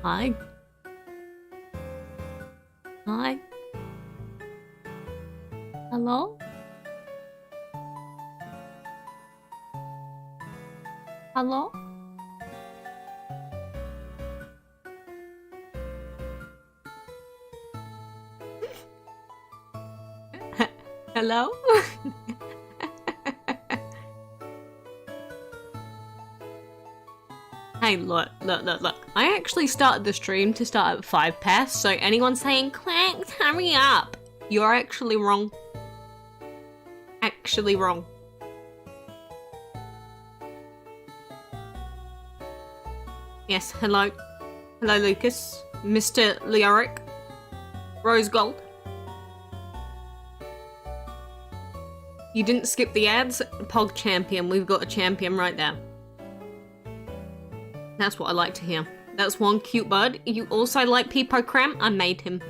Hi. Hi. Hello? Hello? Hello? Hey, look. I actually started the stream to start at 5 past, so anyone saying, Quacks, hurry up, you're actually wrong. Actually wrong. Yes, hello. Hello, Lucas. Mr. Leoric. Rose Gold. You didn't skip the ads? Pog champion. We've got a champion right there. That's what I like to hear. That's one cute bird. You also like Peepo Cram? I made him.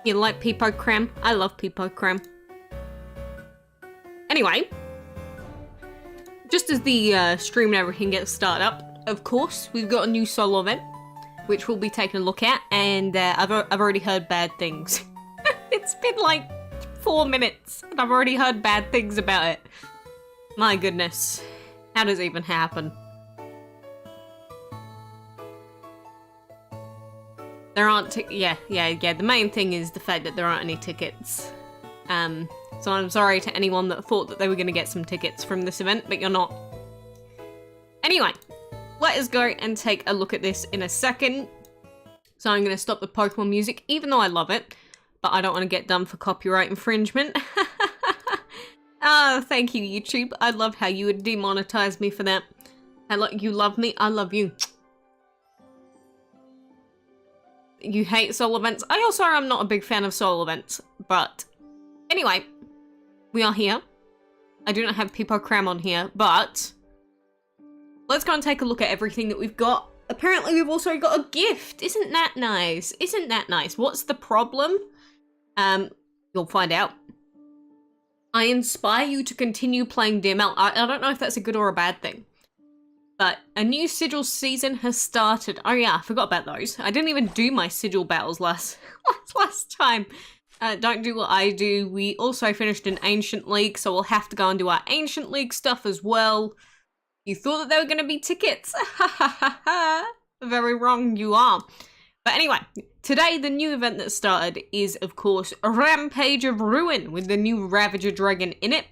You like Peepo Cram? I love Peepo Cram. Anyway, just as the stream and everything gets started up, of course, we've got a new solo event, which we'll be taking a look at, and I've already heard bad things. It's been like 4 minutes, and I've already heard bad things about it. My goodness. How does it even happen? There aren't yeah, the main thing is the fact that there aren't any tickets. So I'm sorry to anyone that thought that they were going to get some tickets from this event, but you're not. Anyway, let us go and take a look at this in a second. So I'm going to stop the Pokemon music, even though I love it, but I don't want to get done for copyright infringement. Oh, thank you, YouTube. I loved how you would demonetize me for that. You love me, I love you. You hate solo events. I also am not a big fan of solo events, but anyway, we are here. I do not have Peepo Cram on here, but let's go and take a look at everything that we've got. Apparently, we've also got a gift. Isn't that nice? Isn't that nice? What's the problem? You'll find out. I inspire you to continue playing DML. I don't know if that's a good or a bad thing. But a new sigil season has started. Oh yeah, I forgot about those. I didn't even do my sigil battles last time. Don't do what I do. We also finished an Ancient League, so we'll have to go and do our Ancient League stuff as well. You thought that they were going to be tickets? Ha ha ha ha. Very wrong you are. But anyway, today the new event that started is, of course, a Rampage of Ruin with the new Ravager Dragon in it.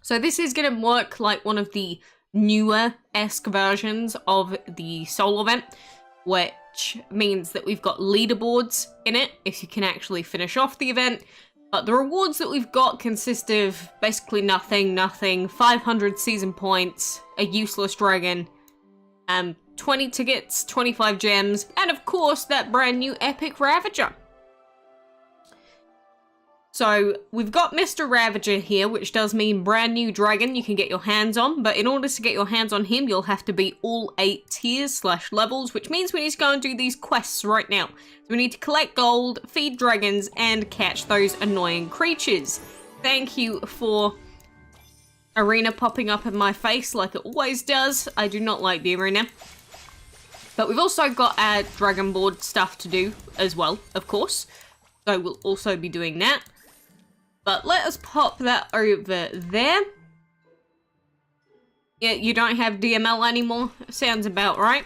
So this is going to work like one of the newer-esque versions of the solo event, which means that we've got leaderboards in it if you can actually finish off the event. But the rewards that we've got consist of basically nothing, 500 season points, a useless dragon, 20 tickets, 25 gems, and of course that brand new epic Ravager. So we've got Mr. Ravager here, which does mean brand new dragon you can get your hands on, but in order to get your hands on him, you'll have to beat all 8 tiers / levels, which means we need to go and do these quests right now. So we need to collect gold, feed dragons, and catch those annoying creatures. Thank you for arena popping up in my face like it always does. I do not like the arena. But we've also got our Dragon Board stuff to do as well, of course. So we'll also be doing that. But let us pop that over there. Yeah, you don't have DML anymore? Sounds about right.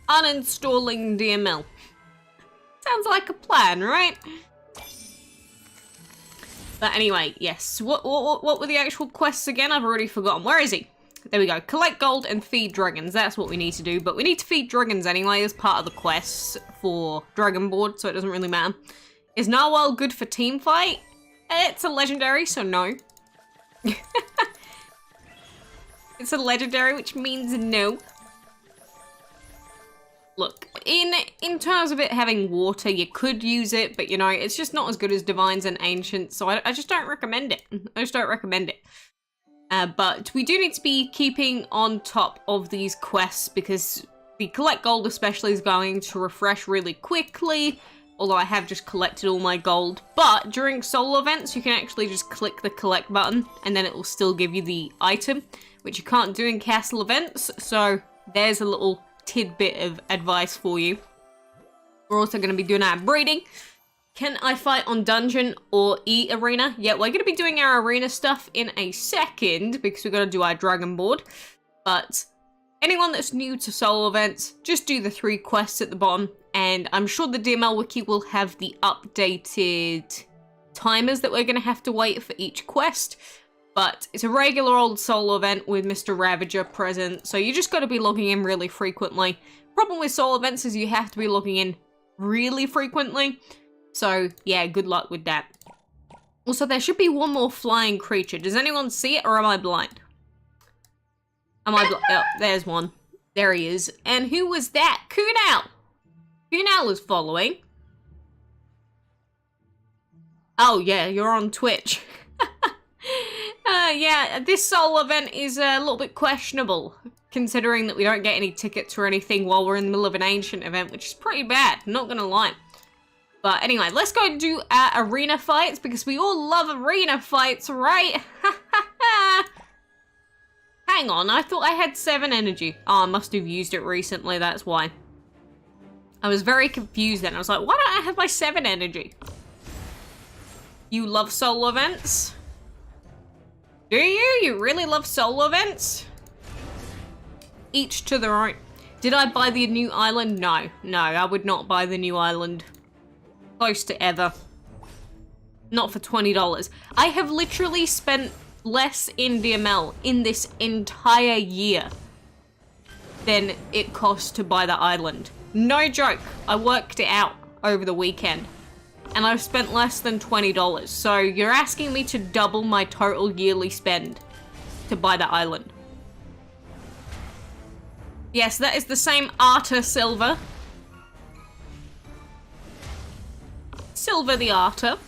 Uninstalling DML. Sounds like a plan, right? But anyway, yes. What were the actual quests again? I've already forgotten. Where is he? There we go. Collect gold and feed dragons. That's what we need to do. But we need to feed dragons anyway as part of the quests for Dragon Board, so it doesn't really matter. Is Narwhal good for team fight? It's a legendary, so no. It's a legendary, which means no. Look, in terms of it having water, you could use it, but you know, it's just not as good as Divines and Ancients, so I just don't recommend it. I just don't recommend it. But we do need to be keeping on top of these quests because the collect gold especially is going to refresh really quickly, although I have just collected all my gold. But during solo events, you can actually just click the collect button and then it will still give you the item, which you can't do in castle events, so there's a little tidbit of advice for you. We're also going to be doing our breeding. Can I fight on dungeon or arena? Yeah, we're going to be doing our arena stuff in a second because we've got to do our dragon board. But anyone that's new to solo events, just do the 3 quests at the bottom. And I'm sure the DML wiki will have the updated timers that we're going to have to wait for each quest. But it's a regular old solo event with Mr. Ravager present. So you just got to be logging in really frequently. Problem with solo events is you have to be logging in really frequently. So yeah, good luck with that. Also, there should be one more flying creature. Does anyone see it or am I blind? Am I blind? Oh, there's one. There he is. And who was that? Kunal! Kunal is following. Oh yeah, you're on Twitch. Yeah, this solo event is a little bit questionable, considering that we don't get any tickets or anything while we're in the middle of an ancient event, which is pretty bad, not gonna lie. But anyway, let's go and do arena fights, because we all love arena fights, right? Hang on, I thought I had 7 energy. Oh, I must have used it recently, that's why. I was very confused then. I was like, why don't I have my 7 energy? You love solo events? Do you? You really love solo events? Each to their own. Did I buy the new island? No. No, I would not buy the new island. Close to ever. Not for $20. I have literally spent less in DML in this entire year than it cost to buy the island. No joke. I worked it out over the weekend. And I've spent less than $20. So you're asking me to double my total yearly spend to buy the island. Yes, that is the same Arta Silver. Silver the Arta.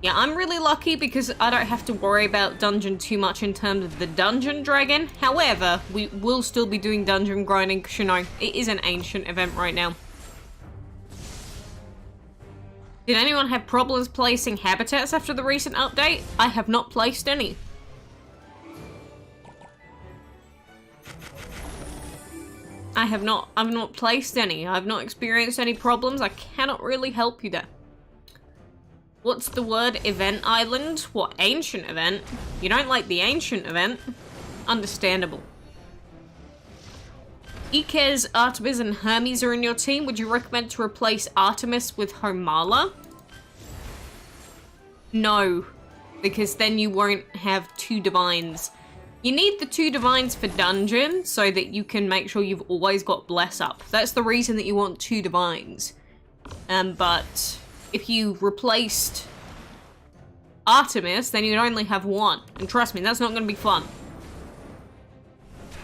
Yeah, I'm really lucky because I don't have to worry about dungeon too much in terms of the dungeon dragon. However, we will still be doing dungeon grinding because, you know, it is an ancient event right now. Did anyone have problems placing habitats after the recent update? I have not placed any. I've not placed any. I've not experienced any problems. I cannot really help you there. What's the word? Event island? What, ancient event? You don't like the ancient event? Understandable. Ikez, Artemis, and Hermes are in your team. Would you recommend to replace Artemis with Homala? No, because then you won't have 2 divines. You need the 2 divines for dungeon so that you can make sure you've always got bless up. That's the reason that you want 2 divines. But if you replaced Artemis, then you'd only have 1. And trust me, that's not going to be fun.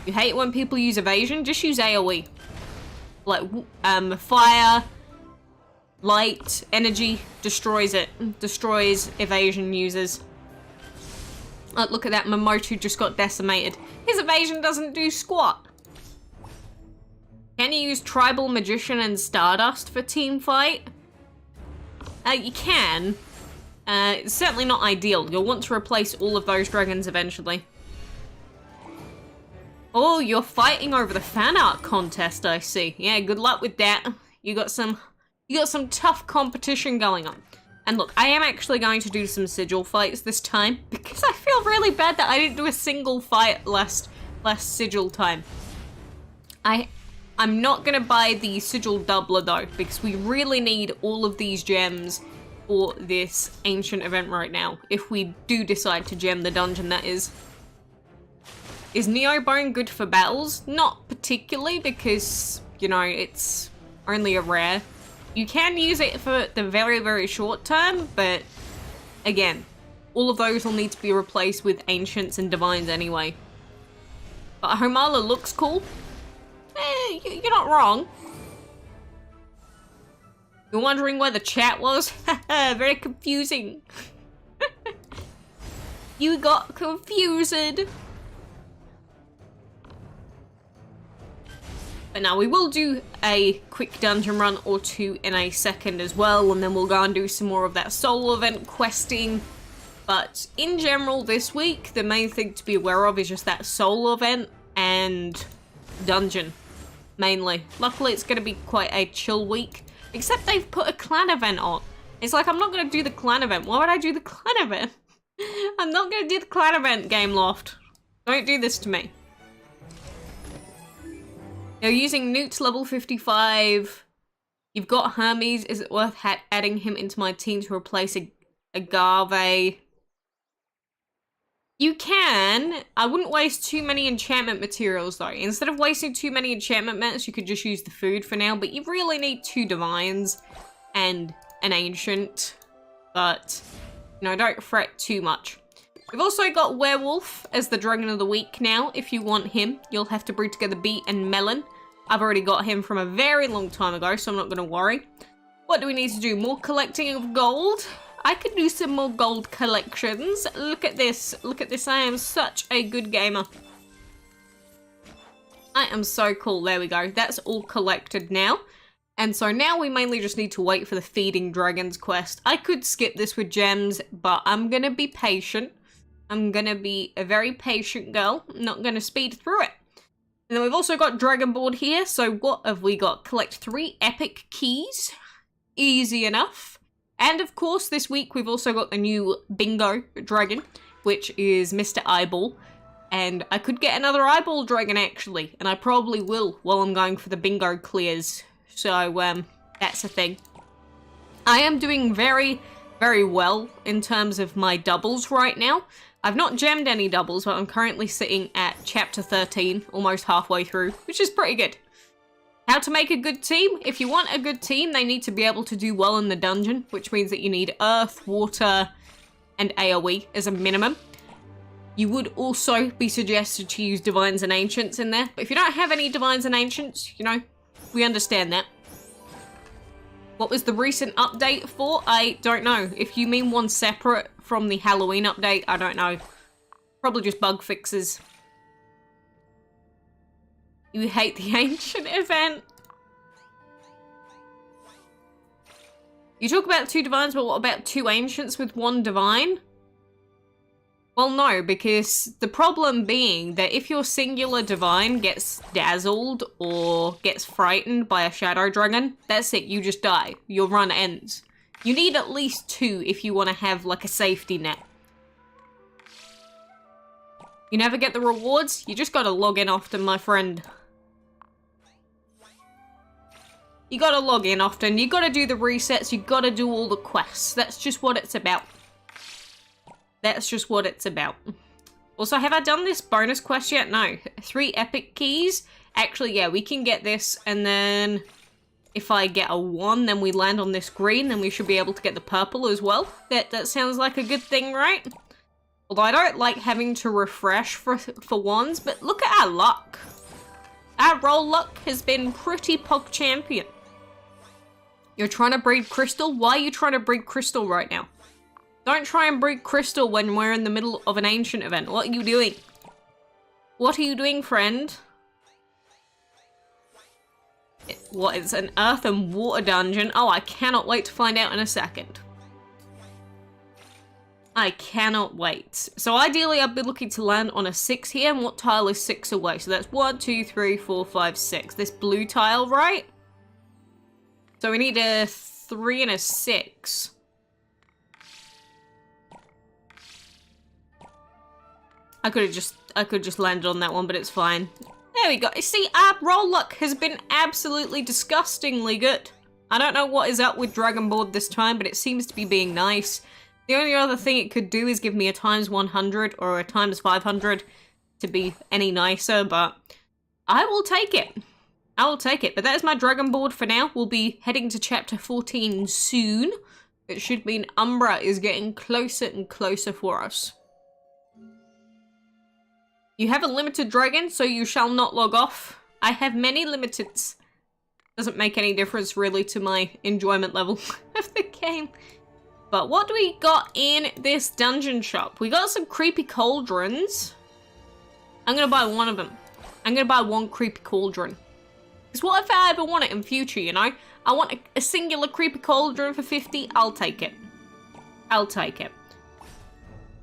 You hate when people use evasion? Just use AoE. Like, fire, light, energy, destroys it. Destroys evasion users. Oh, look at that, Momotu just got decimated. His evasion doesn't do squat. Can you use Tribal Magician and Stardust for team fight? You can. It's certainly not ideal. You'll want to replace all of those dragons eventually. Oh, you're fighting over the fan art contest, I see. Yeah, good luck with that. You got some tough competition going on. And look, I am actually going to do some sigil fights this time because I feel really bad that I didn't do a single fight last sigil time. I'm not gonna buy the sigil doubler though because we really need all of these gems for this ancient event right now. If we do decide to gem the dungeon, that is. Is Neobone good for battles? Not particularly because, you know, it's only a rare. You can use it for the very, very short term, but again, all of those will need to be replaced with Ancients and Divines anyway. But Homala looks cool. You're not wrong. You're wondering where the chat was? Very confusing. You got confused. But now we will do a quick dungeon run or 2 in a second as well, and then we'll go and do some more of that solo event questing. But in general this week, the main thing to be aware of is just that solo event, and and dungeon, mainly. Luckily, it's going to be quite a chill week, except they've put a clan event on. It's like, I'm not going to do the clan event. Why would I do the clan event? I'm not going to do the clan event, Game Loft. Don't do this to me. They're using Newt level 55. You've got Hermes. Is it worth adding him into my team to replace Agave? You can. I wouldn't waste too many enchantment materials though. Instead of wasting too many enchantment mats, you could just use the food for now. But you really need 2 divines and an ancient. But, you know, don't fret too much. We've also got Werewolf as the Dragon of the Week now. If you want him, you'll have to breed together Bee and Melon. I've already got him from a very long time ago, so I'm not going to worry. What do we need to do? More collecting of gold? I could do some more gold collections. Look at this. Look at this. I am such a good gamer. I am so cool. There we go. That's all collected now. And so now we mainly just need to wait for the Feeding Dragons quest. I could skip this with gems, but I'm going to be patient. I'm going to be a very patient girl. I'm not going to speed through it. And then we've also got Dragon Board here. So what have we got? Collect 3 epic keys. Easy enough. And of course, this week we've also got the new Bingo Dragon, which is Mr. Eyeball. And I could get another Eyeball Dragon actually. And I probably will while I'm going for the Bingo clears. So that's a thing. I am doing very, very well in terms of my doubles right now. I've not gemmed any doubles, but I'm currently sitting at chapter 13, almost halfway through, which is pretty good. How to make a good team? If you want a good team, they need to be able to do well in the dungeon, which means that you need earth, water, and AoE as a minimum. You would also be suggested to use divines and ancients in there, but if you don't have any divines and ancients, you know, we understand that. What was the recent update for? I don't know. If you mean one separate from the Halloween update, I don't know. Probably just bug fixes. You hate the ancient event. You talk about 2 divines, but what about 2 ancients with 1 divine? Well, no, because the problem being that if your singular divine gets dazzled or gets frightened by a shadow dragon, that's it, you just die. Your run ends. You need at least 2 if you want to have like a safety net. You never get the rewards? You just gotta log in often, my friend. You gotta log in often, you gotta do the resets, you gotta do all the quests. That's just what it's about. That's just what it's about. Also, have I done this bonus quest yet? No. 3 epic keys? Actually, yeah, we can get this, and then if I get a 1, then we land on this green, then we should be able to get the purple as well. That sounds like a good thing, right? Although I don't like having to refresh for 1s, but look at our luck. Our roll luck has been pretty pog champion. You're trying to breed crystal? Why are you trying to breed crystal right now? Don't try and breed crystal when we're in the middle of an ancient event. What are you doing? What are you doing, friend? What is an earth and water dungeon? Oh, I cannot wait to find out in a second. I cannot wait. So ideally, I'd be looking to land on a 6 here. And what tile is 6 away? So that's 1, 2, 3, 4, 5, 6. This blue tile, right? So we need a 3 and a 6. I could have just landed on that one, but it's fine. There we go. See, our roll luck has been absolutely disgustingly good. I don't know what is up with Dragon Board this time, but it seems to be being nice. The only other thing it could do is give me a times 100 or a times 500 to be any nicer, but I will take it. I will take it. But that is my Dragon Board for now. We'll be heading to chapter 14 soon. It should mean Umbra is getting closer and closer for us. You have a limited dragon, so you shall not log off. I have many limiteds. Doesn't make any difference really to my enjoyment level of the game. But what do we got in this dungeon shop? We got some creepy cauldrons. I'm gonna buy one of them. I'm gonna buy 1 creepy cauldron. Because what if I ever want it in future, you know? I want a singular creepy cauldron for 50, I'll take it. I'll take it.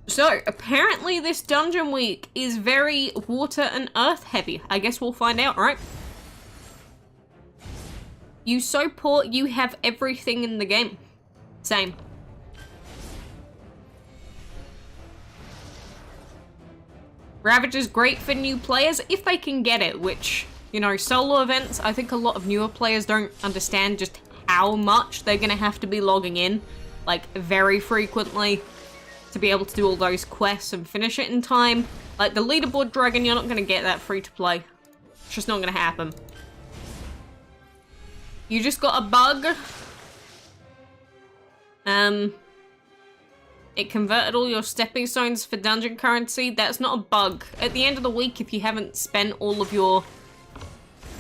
So, apparently this dungeon week is very water and earth heavy. I guess we'll find out, right? You so poor, you have everything in the game. Same. Ravager's great for new players if they can get it, which, you know, solo events, I think a lot of newer players don't understand just how much they're gonna have to be logging in, like, very frequently to be able to do all those quests and finish it in time. Like, the leaderboard dragon, you're not gonna get that free to play. It's just not gonna happen. You just got a bug. It converted all your stepping stones for dungeon currency. That's not a bug. At the end of the week, if you haven't spent all of your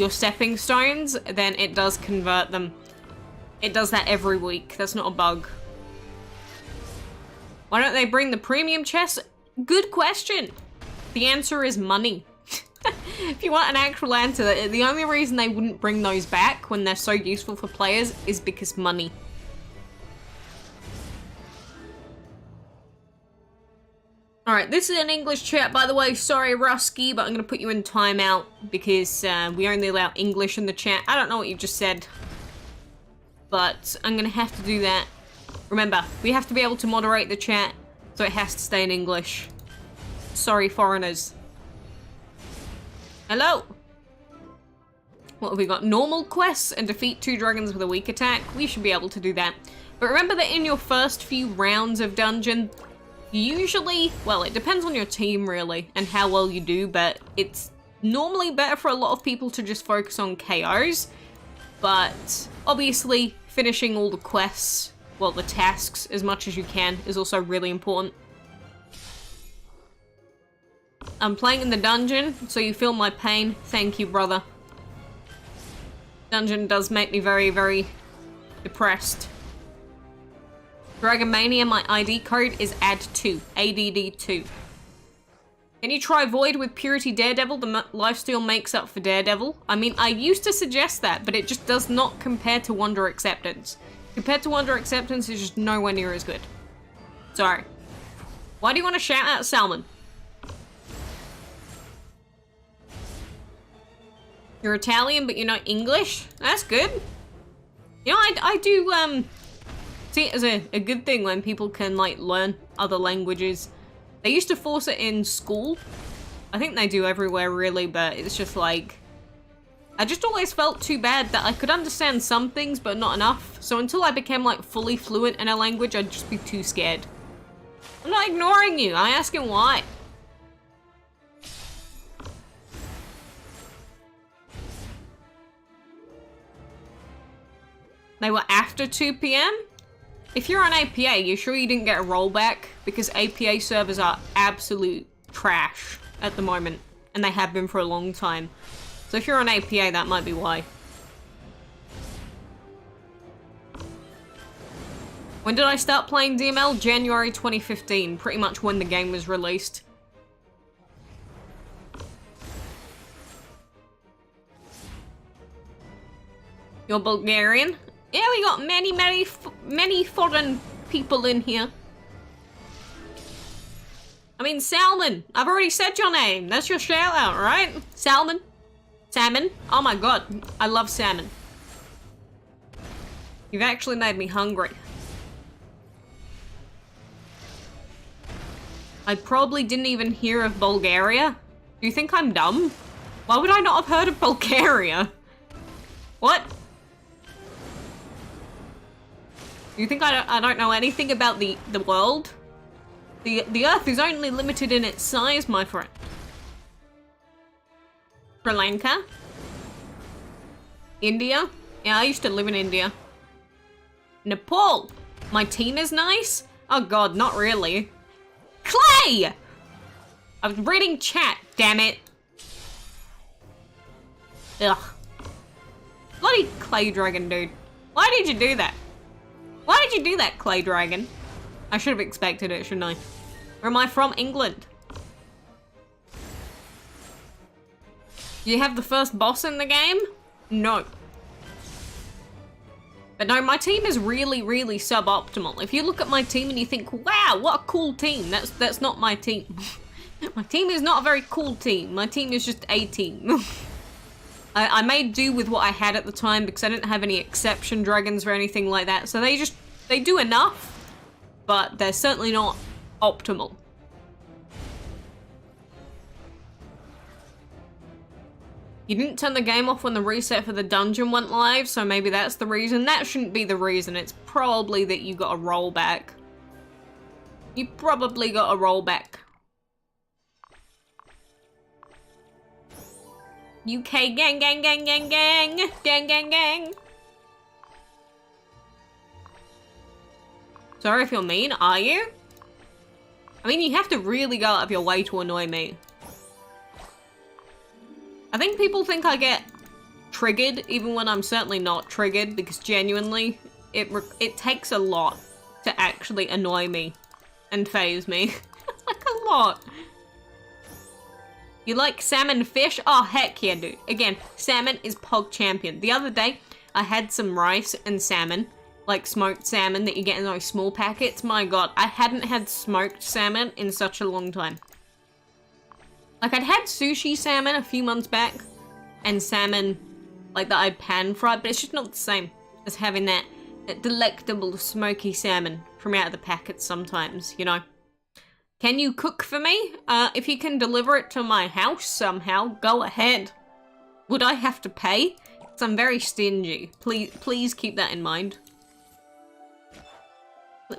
stepping stones, then it does convert them. It does that every week. That's not a bug. Why don't they bring the premium chests? Good question. The answer is money. If you want an actual answer, the only reason they wouldn't bring those back when they're so useful for players is because money. Alright, this is an English chat, by the way. Sorry, Rusky, but I'm going to put you in timeout because we only allow English in the chat. I don't know what you just said, but I'm going to have to do that. Remember, we have to be able to moderate the chat, so it has to stay in English. Sorry, foreigners. Hello! What have we got? Normal quests and defeat 2 dragons with a weak attack. We should be able to do that. But remember that in your first few rounds of dungeon, usually, well, it depends on your team really and how well you do, but it's normally better for a lot of people to just focus on KOs. But obviously, finishing all the quests, well, the tasks as much as you can is also really important. I'm playing in the dungeon, so you feel my pain. Thank you, brother. Dungeon does make me very, very depressed. Dragon Mania, my ID code is ADD2. ADD2. Can you try Void with Purity Daredevil? The lifesteal makes up for Daredevil. I mean, I used to suggest that, but it just does not compare to Wonder Acceptance. Compared to Wonder Acceptance, it's just nowhere near as good. Sorry. Why do you want to shout out Salmon? You're Italian, but you're not English? That's good. You know, I do, see it as a good thing when people can, like, learn other languages. They used to force it in school. I think they do everywhere, really, but it's just like... I just always felt too bad that I could understand some things, but not enough. So until I became, like, fully fluent in a language, I'd just be too scared. I'm not ignoring you. I'm asking why. They were after 2 PM? If you're on APA, you sure you didn't get a rollback? Because APA servers are absolute trash at the moment, and they have been for a long time. So if you're on APA, that might be why. When did I start playing DML? January 2015, pretty much when the game was released. You're Bulgarian? Yeah, we got many foreign people in here. I mean, Salmon. I've already said your name. That's your shout out, right? Salmon? Salmon? Oh my god, I love salmon. You've actually made me hungry. I probably didn't even hear of Bulgaria. Do you think I'm dumb? Why would I not have heard of Bulgaria? What? You think I don't know anything about the world? The Earth is only limited in its size, my friend. Sri Lanka? India? Yeah, I used to live in India. Nepal? My team is nice? Oh god, not really. Clay! I was reading chat, damn it. Ugh. Bloody Clay Dragon, dude. Why did you do that? Why did you do that, Clay Dragon? I should have expected it, shouldn't I? Where am I from? England. Do you have the first boss in the game? No. But no, my team is really, really suboptimal. If you look at my team and you think, wow, what a cool team. That's not my team. My team is not a very cool team. My team is just a team. I made do with what I had at the time because I didn't have any exception dragons or anything like that. So they do enough, but they're certainly not optimal. You didn't turn the game off when the reset for the dungeon went live, so maybe that's the reason. That shouldn't be the reason. It's probably that you got a rollback. You probably got a rollback. UK gang gang gang gang gang gang gang gang. Sorry if you're mean, are you? I mean, you have to really go out of your way to annoy me. I think people think I get triggered even when I'm certainly not triggered because genuinely it takes a lot to actually annoy me and faze me. Like a lot. You like salmon fish? Oh heck yeah dude. Again, salmon is Pog champion. The other day I had some rice and salmon, like smoked salmon that you get in those small packets. My god, I hadn't had smoked salmon in such a long time. Like, I'd had sushi salmon a few months back, and salmon, like, that I'd pan-fried, but it's just not the same as having that delectable smoky salmon from out of the packets sometimes, you know? Can you cook for me? If you can deliver it to my house somehow, go ahead. Would I have to pay? Because I'm very stingy. Please keep that in mind.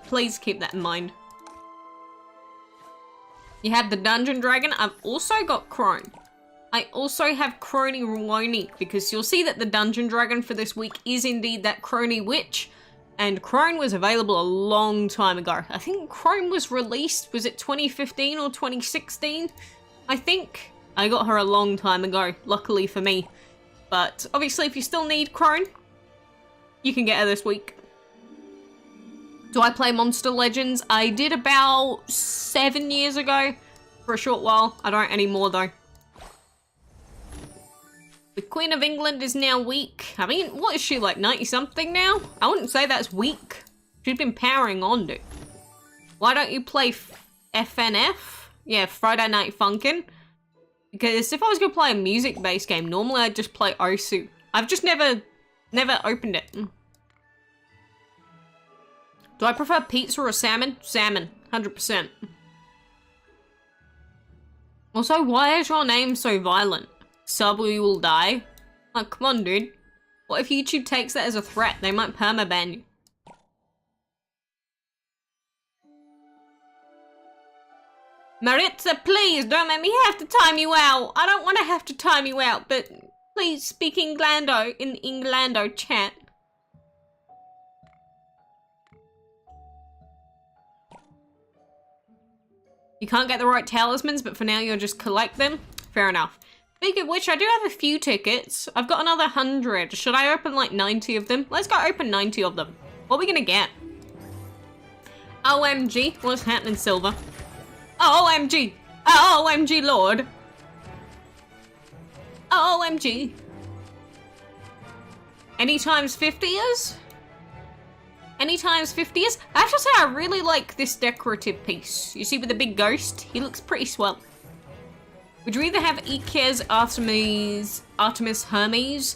Please keep that in mind. You have the Dungeon Dragon. I've also got Crone. I also have Crony Rwoni because you'll see that the Dungeon Dragon for this week is indeed that Crony Witch. And Crone was available a long time ago. I think Crone was released, was it 2015 or 2016? I think. I got her a long time ago, luckily for me. But obviously if you still need Crone, you can get her this week. Do I play Monster Legends? I did about 7 years ago for a short while. I don't anymore though. The Queen of England is now weak. I mean, what is she, like 90 something now? I wouldn't say that's weak. She's been powering on, dude. Why don't you play FNF? Yeah, Friday Night Funkin'. Because if I was gonna play a music-based game, normally I'd just play Osu. I've just never opened it. Do I prefer pizza or salmon? Salmon, 100%. Also, why is your name so violent? Sub or you will die? Oh, come on, dude. What if YouTube takes that as a threat? They might permaban you. Maritza, please don't make me have to time you out. I don't want to have to time you out, but please speak Englando in the Englando chat. You can't get the right talismans, but for now you'll just collect them? Fair enough. Speaking of which, I do have a few tickets. I've got another 100. Should I open like 90 of them? Let's go open 90 of them. What are we gonna get? OMG. What's happening, Silver? OMG. OMG, Lord. OMG. Any times 50 years? Any times 50 years? I have to say I really like this decorative piece. You see with the big ghost? He looks pretty swell. Would you either have Ike's Artemis Hermes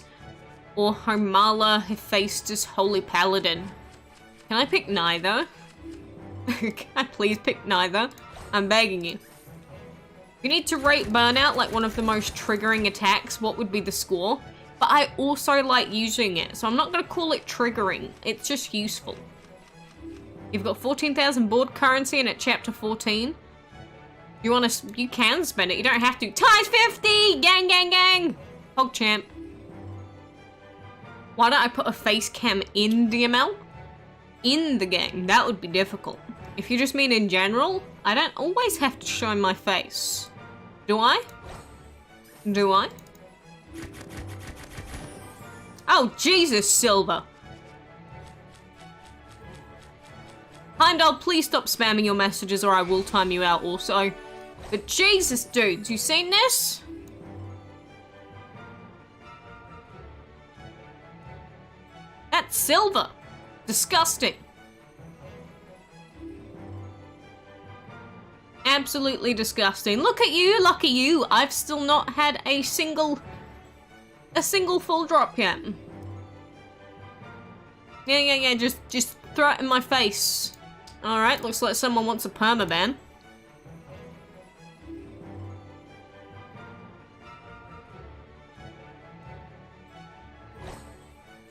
or Homala Hephaestus Holy Paladin? Can I pick neither? Can I please pick neither? I'm begging you. If you need to rate Burnout like one of the most triggering attacks, what would be the score? But I also like using it, so I'm not going to call it triggering. It's just useful. You've got 14,000 board currency and at chapter 14. You want to? You can spend it. You don't have to. Times 50! Gang, gang, gang! PogChamp. Why don't I put a face cam in DML? In the game. That would be difficult. If you just mean in general, I don't always have to show my face. Do I? Do I? Oh, Jesus, Silver. Heimdall, please stop spamming your messages or I will time you out also. But Jesus, dudes, you seen this? That's silver. Disgusting. Absolutely disgusting. Look at you, lucky you. I've still not had a single full drop yet. Yeah, just throw it in my face. Alright, looks like someone wants a permaban.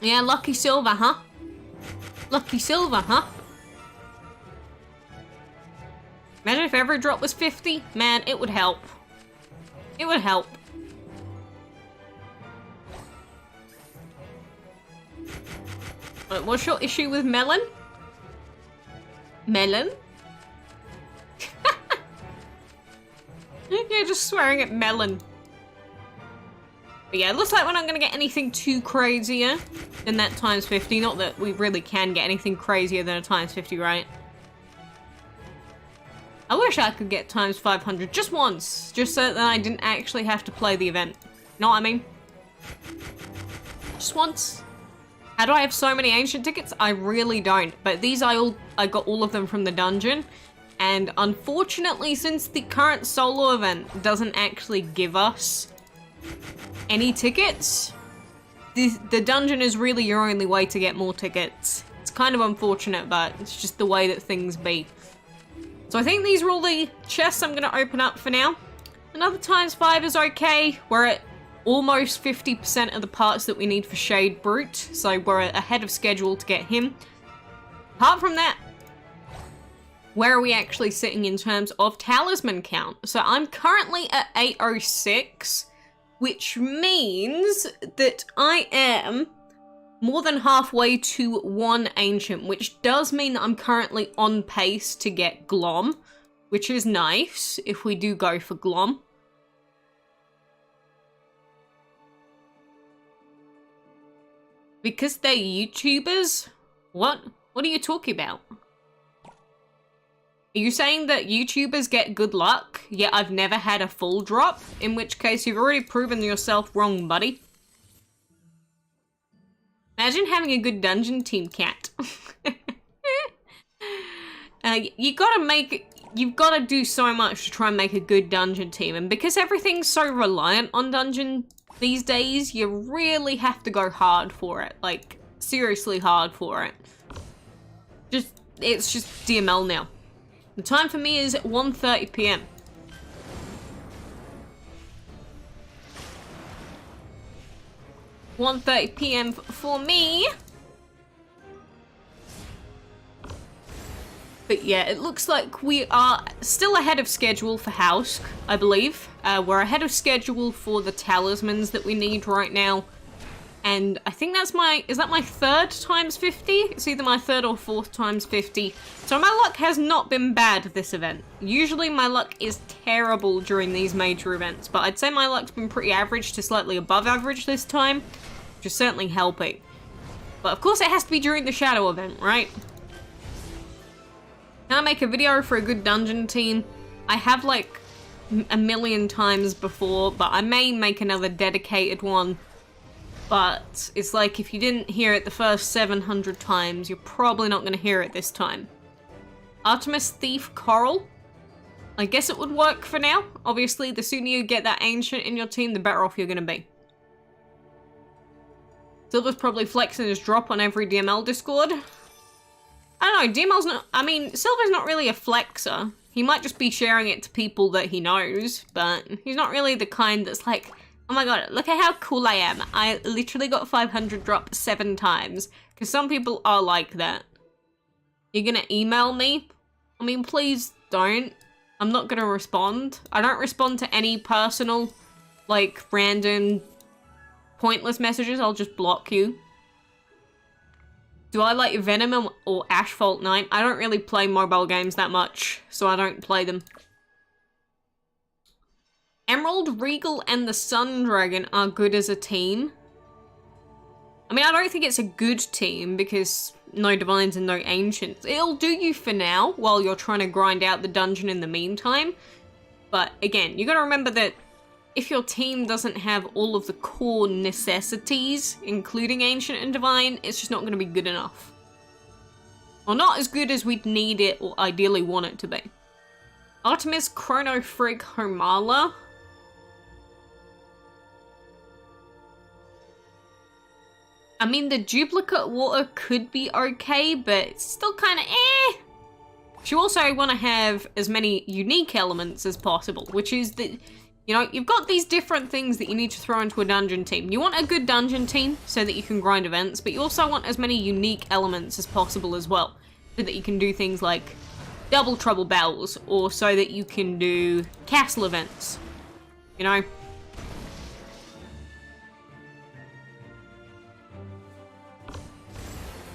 Yeah, lucky silver, huh? Lucky silver, huh? Imagine if every drop was 50. Man, it would help. It would help. But what's your issue with melon? Melon? Yeah, just swearing at melon. But yeah, it looks like we're not gonna get anything too crazier than that times 50. Not that we really can get anything crazier than a times 50, right? I wish I could get times 500 just once, just so that I didn't actually have to play the event. Know what I mean? Just once. How do I have so many ancient tickets? I really don't, but these I got all of them from the dungeon, and unfortunately, since the current solo event doesn't actually give us any tickets, the dungeon is really your only way to get more tickets. It's kind of unfortunate, but it's just the way that things be. So I think these are all the chests I'm going to open up for now. Another times 5 is okay. We're at almost 50% of the parts that we need for Shade Brute, so we're ahead of schedule to get him. Apart from that, where are we actually sitting in terms of talisman count? So I'm currently at 806, which means that I am more than halfway to 1 ancient, which does mean that I'm currently on pace to get Glom, which is nice if we do go for Glom. Because they're YouTubers? What? What are you talking about? Are you saying that YouTubers get good luck, yet I've never had a full drop? In which case you've already proven yourself wrong, buddy. Imagine having a good dungeon team, cat. You've got to do so much to try and make a good dungeon team, and because everything's so reliant on dungeon these days, you really have to go hard for it. Like, seriously hard for it. It's just DML now. The time for me is 1:30 PM. 1:30 PM for me. But yeah, it looks like we are still ahead of schedule for House, I believe. We're ahead of schedule for the talismans that we need right now. And I think that's is that my 3rd times 50? It's either my 3rd or 4th times 50. So my luck has not been bad this event. Usually my luck is terrible during these major events, but I'd say my luck's been pretty average to slightly above average this time, which is certainly helping. But of course it has to be during the Shadow event, right? Can I make a video for a good dungeon team? I have like a million times before, but I may make another dedicated one. But it's like, if you didn't hear it the first 700 times, you're probably not going to hear it this time. Artemis Thief Coral. I guess it would work for now. Obviously, the sooner you get that ancient in your team, the better off you're going to be. Silver's probably flexing his drop on every DML Discord. I don't know, DML's not... I mean, Silver's not really a flexer. He might just be sharing it to people that he knows, but he's not really the kind that's like, oh my god, look at how cool I am. I literally got 500 drop 7 times. Because some people are like that. You're gonna email me? I mean, please don't. I'm not gonna respond. I don't respond to any personal, like, random, pointless messages. I'll just block you. Do I like Venom or Asphalt 9? I don't really play mobile games that much, so I don't play them. Emerald, Regal, and the Sun Dragon are good as a team. I mean, I don't think it's a good team because no Divines and no Ancients. It'll do you for now while you're trying to grind out the dungeon in the meantime. But again, you gotta remember that if your team doesn't have all of the core necessities, including Ancient and Divine, it's just not going to be good enough. Or not as good as we'd need it or ideally want it to be. Artemis, Chrono, Frigg, Homala. I mean, the duplicate water could be okay, but it's still kind of eh. You also want to have as many unique elements as possible, which is that, you know, you've got these different things that you need to throw into a dungeon team. You want a good dungeon team so that you can grind events, but you also want as many unique elements as possible as well, so that you can do things like double trouble battles, or so that you can do castle events, you know?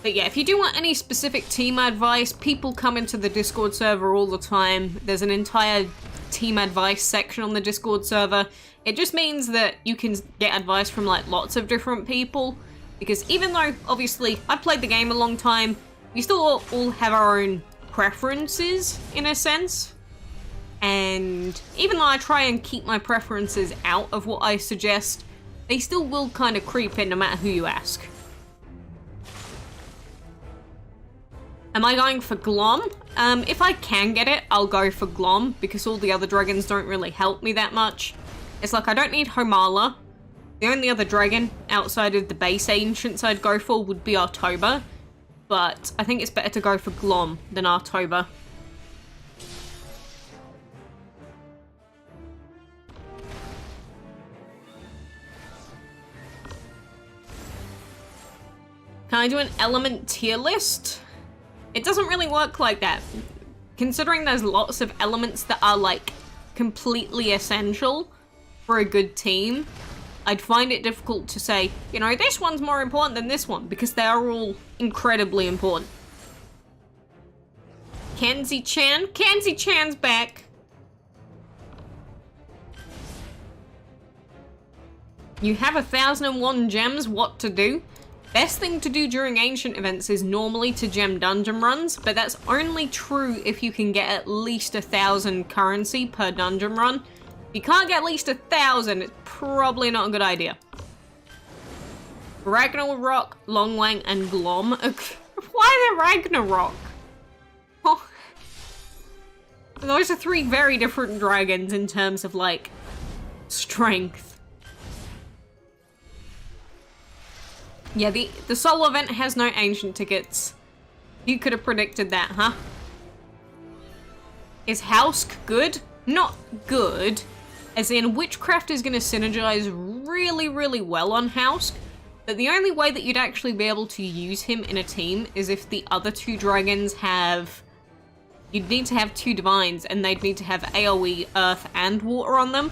But yeah, if you do want any specific team advice, people come into the Discord server all the time. There's an entire team advice section on the Discord server. It just means that you can get advice from like lots of different people, because even though obviously I played the game a long time, we still all have our own preferences in a sense. And even though I try and keep my preferences out of what I suggest, they still will kind of creep in no matter who you ask. Am I going for Glom? If I can get it, I'll go for Glom, because all the other dragons don't really help me that much. It's like I don't need Homala. The only other dragon outside of the base ancients I'd go for would be Artoba, but I think it's better to go for Glom than Artoba. Can I do an element tier list? It doesn't really work like that. Considering there's lots of elements that are like completely essential for a good team, I'd find it difficult to say, you know, this one's more important than this one, because they are all incredibly important. Kenzie-chan? Kenzie-chan's back. You have 1,001 gems, what to do? Best thing to do during ancient events is normally to gem dungeon runs, but that's only true if you can get at least 1,000 currency per dungeon run. If you can't get at least 1,000, it's probably not a good idea. Ragnarok, Longwang, and Glom. Why the Ragnarok? Oh. Those are three very different dragons in terms of, like, strength. Yeah, the solo event has no ancient tickets. You could have predicted that, huh? Is Hausk good? Not good. As in, Witchcraft is going to synergize really, really well on Hausk. But the only way that you'd actually be able to use him in a team is if the other two dragons have... You'd need to have two divines, and they'd need to have AoE, earth, and water on them.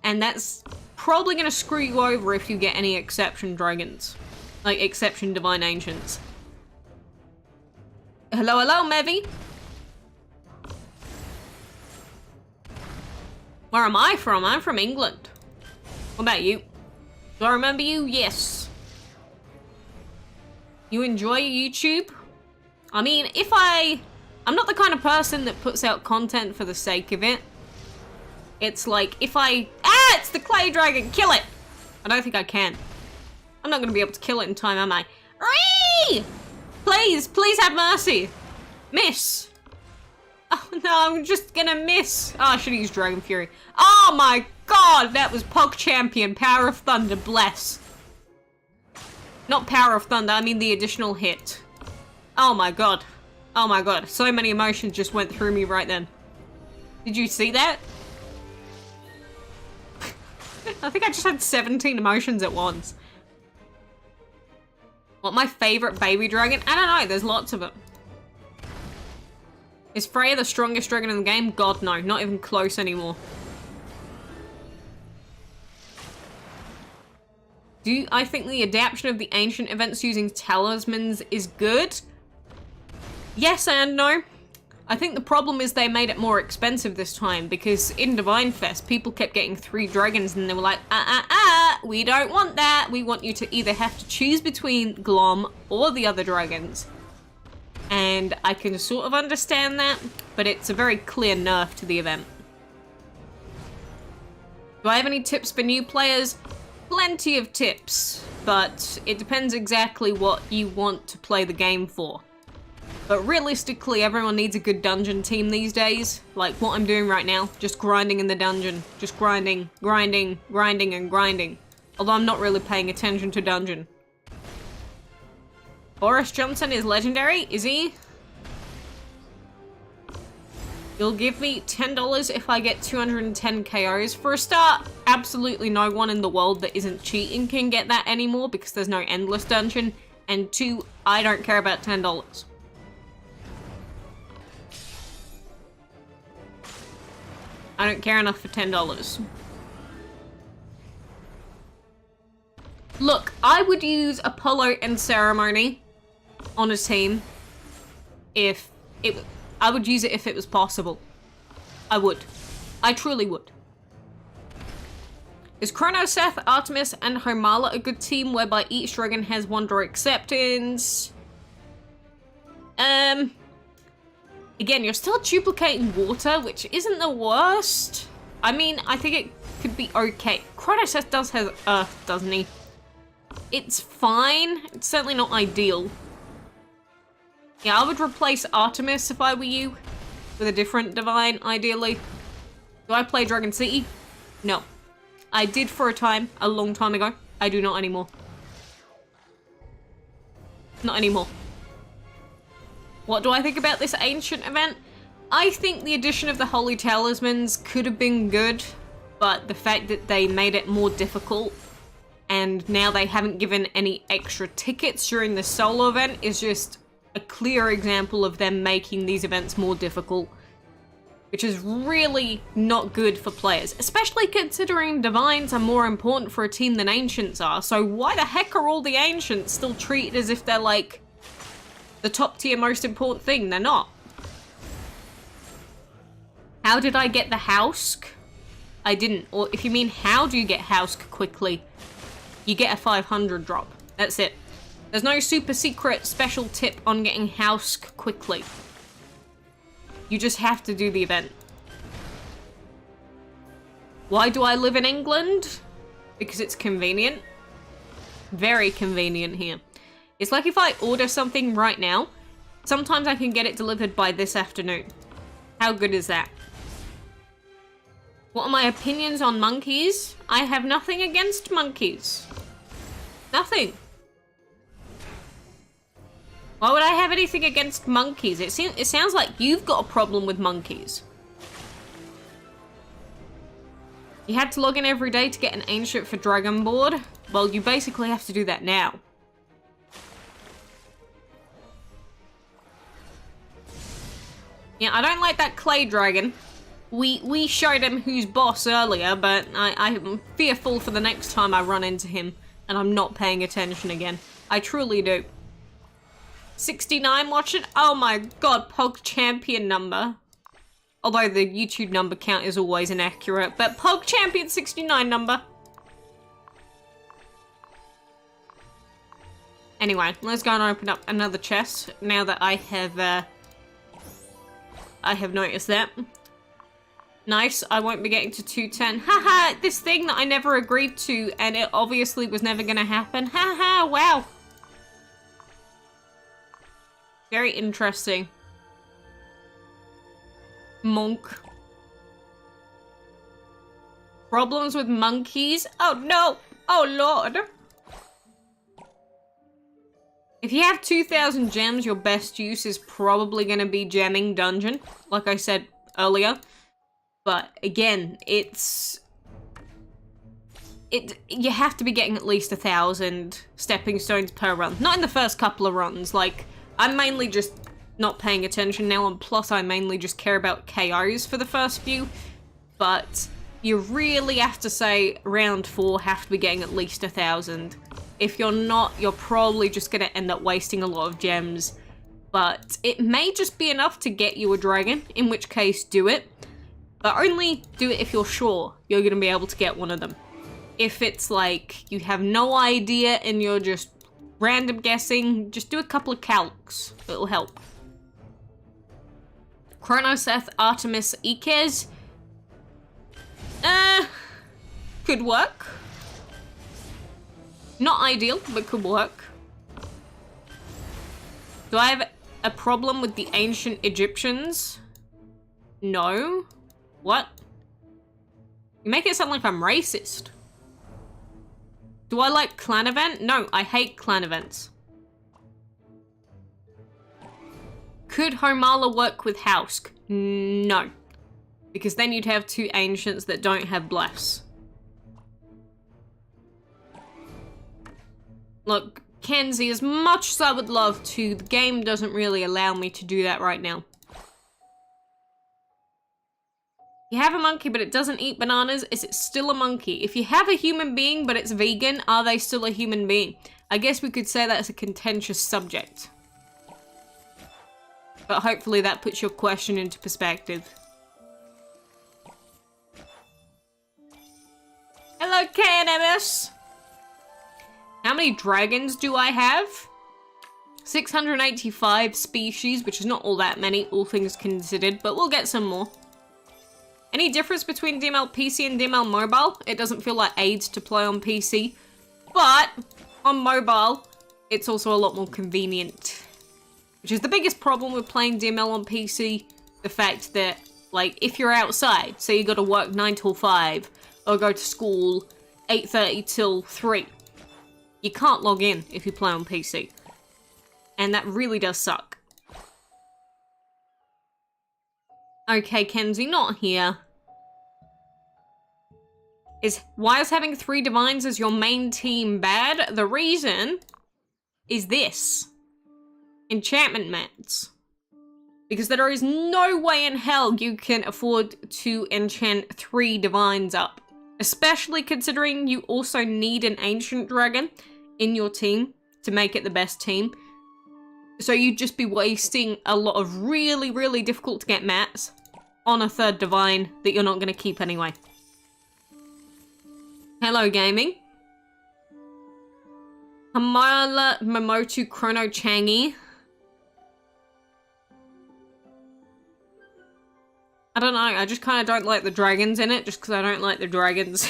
And that's probably going to screw you over if you get any exception dragons. Like, exception divine ancients. Hello, hello, Mevi. Where am I from? I'm from England. What about you? Do I remember you? Yes. You enjoy YouTube? I mean, I'm not the kind of person that puts out content for the sake of it. It's like, it's the clay dragon, kill it! I don't think I can. I'm not gonna be able to kill it in time, am I? Ree! Please have mercy. Miss. Oh no, I'm just gonna miss. Oh, I should use Dragon Fury. Oh my god, that was Pog Champion, Power of Thunder, bless. Not Power of Thunder, I mean the additional hit. Oh my god. Oh my god, so many emotions just went through me right then. Did you see that? I think I just had 17 emotions at once. What, my favorite baby dragon? I don't know, there's lots of them. Is Freya the strongest dragon in the game? God, no, not even close anymore. Do I think the adaptation of the ancient events using talismans is good? Yes and no. I think the problem is they made it more expensive this time, because in Divine Fest, people kept getting 3 dragons and they were like, we don't want that. We want you to either have to choose between Glom or the other dragons. And I can sort of understand that, but it's a very clear nerf to the event. Do I have any tips for new players? Plenty of tips, but it depends exactly what you want to play the game for. But realistically, everyone needs a good dungeon team these days. Like what I'm doing right now, just grinding in the dungeon. Just grinding, grinding, grinding, and grinding. Although I'm not really paying attention to dungeon. Boris Johnson is legendary, is he? You'll give me $10 if I get 210 KOs. For a start, absolutely no one in the world that isn't cheating can get that anymore because there's no endless dungeon. And 2, I don't care about $10. I don't care enough for $10. Look, I would use Apollo and Ceremony on a team if it... I would use it if it was possible. I would. I truly would. Is Chrono, Seth, Artemis, and Homala a good team whereby each dragon has one draw acceptance? Again, you're still duplicating water, which isn't the worst. I mean, I think it could be okay. Chrono, Seth does have Earth, doesn't he? It's fine. It's certainly not ideal. Yeah, I would replace Artemis if I were you, with a different divine, ideally. Do I play Dragon City? No. I did for a time, a long time ago. I do not anymore. Not anymore. What do I think about this ancient event? I think the addition of the Holy Talismans could have been good, but the fact that they made it more difficult, and now they haven't given any extra tickets during the solo event is just a clear example of them making these events more difficult, which is really not good for players, especially considering Divines are more important for a team than Ancients are. So why the heck are all the Ancients still treated as if they're like the top tier most important thing? They're not. How did I get the Hausk? I didn't. Or if you mean how do you get Hausk quickly, you get a 500 drop. That's it. There's no super secret special tip on getting Hausk quickly. You just have to do the event. Why do I live in England? Because it's convenient. Very convenient here. It's like if I order something right now, sometimes I can get it delivered by this afternoon. How good is that? What are my opinions on monkeys? I have nothing against monkeys. Nothing. Why would I have anything against monkeys? It sounds like you've got a problem with monkeys. You had to log in every day to get an ancient for Dragon Board? Well, you basically have to do that now. Yeah, I don't like that clay dragon. We showed him who's boss earlier, but I'm fearful for the next time I run into him, and I'm not paying attention again. I truly do. 69 watching? Oh my god, Pog Champion number. Although the YouTube number count is always inaccurate, but Pog Champion 69 number. Anyway, let's go and open up another chest now that I have noticed that. Nice, I won't be getting to 210. Haha, this thing that I never agreed to and it obviously was never gonna happen. Haha, wow. Very interesting. Monk. Problems with monkeys? Oh no! Oh lord! If you have 2,000 gems, your best use is probably going to be gemming dungeon, like I said earlier. But again, you have to be getting at least 1,000 stepping stones per run. Not in the first couple of runs, like, I'm mainly just not paying attention now, and plus I mainly just care about KOs for the first few. But you really have to say round 4 have to be getting at least 1,000. If you're not, you're probably just going to end up wasting a lot of gems. But it may just be enough to get you a dragon, in which case do it. But only do it if you're sure you're going to be able to get one of them. If it's like you have no idea and you're just random guessing, just do a couple of calcs. It'll help. Chronoseth, Artemis, Ikez. could work. Not ideal, but could work. Do I have a problem with the ancient Egyptians? No. What? You make it sound like I'm racist. Do I like clan event? No, I hate clan events. Could Homala work with Hausk? No. Because then you'd have two ancients that don't have bless. Look, Kenzie, as much as I would love to, the game doesn't really allow me to do that right now. You have a monkey, but it doesn't eat bananas. Is it still a monkey? If you have a human being, but it's vegan, are they still a human being? I guess we could say that's a contentious subject. But hopefully that puts your question into perspective. Hello, KNMS! How many dragons do I have? 685 species, which is not all that many, all things considered, but we'll get some more. Any difference between DML PC and DML mobile? It doesn't feel like AIDS to play on PC, but on mobile, it's also a lot more convenient. Which is the biggest problem with playing DML on PC, the fact that, like, if you're outside, say you gotta work 9 till 5, or go to school 8:30 till 3, you can't log in if you play on PC. And that really does suck. Okay, Kenzie, not here. Why is having 3 divines as your main team bad? The reason is this. Enchantment mats. Because there is no way in hell you can afford to enchant 3 divines up. Especially considering you also need an ancient dragon in your team to make it the best team. So you'd just be wasting a lot of really, really difficult to get mats on a 3rd divine that you're not going to keep anyway. Hello, gaming. Hamala Momotu Chrono Changi. I don't know, I just kind of don't like the dragons in it, just because I don't like the dragons.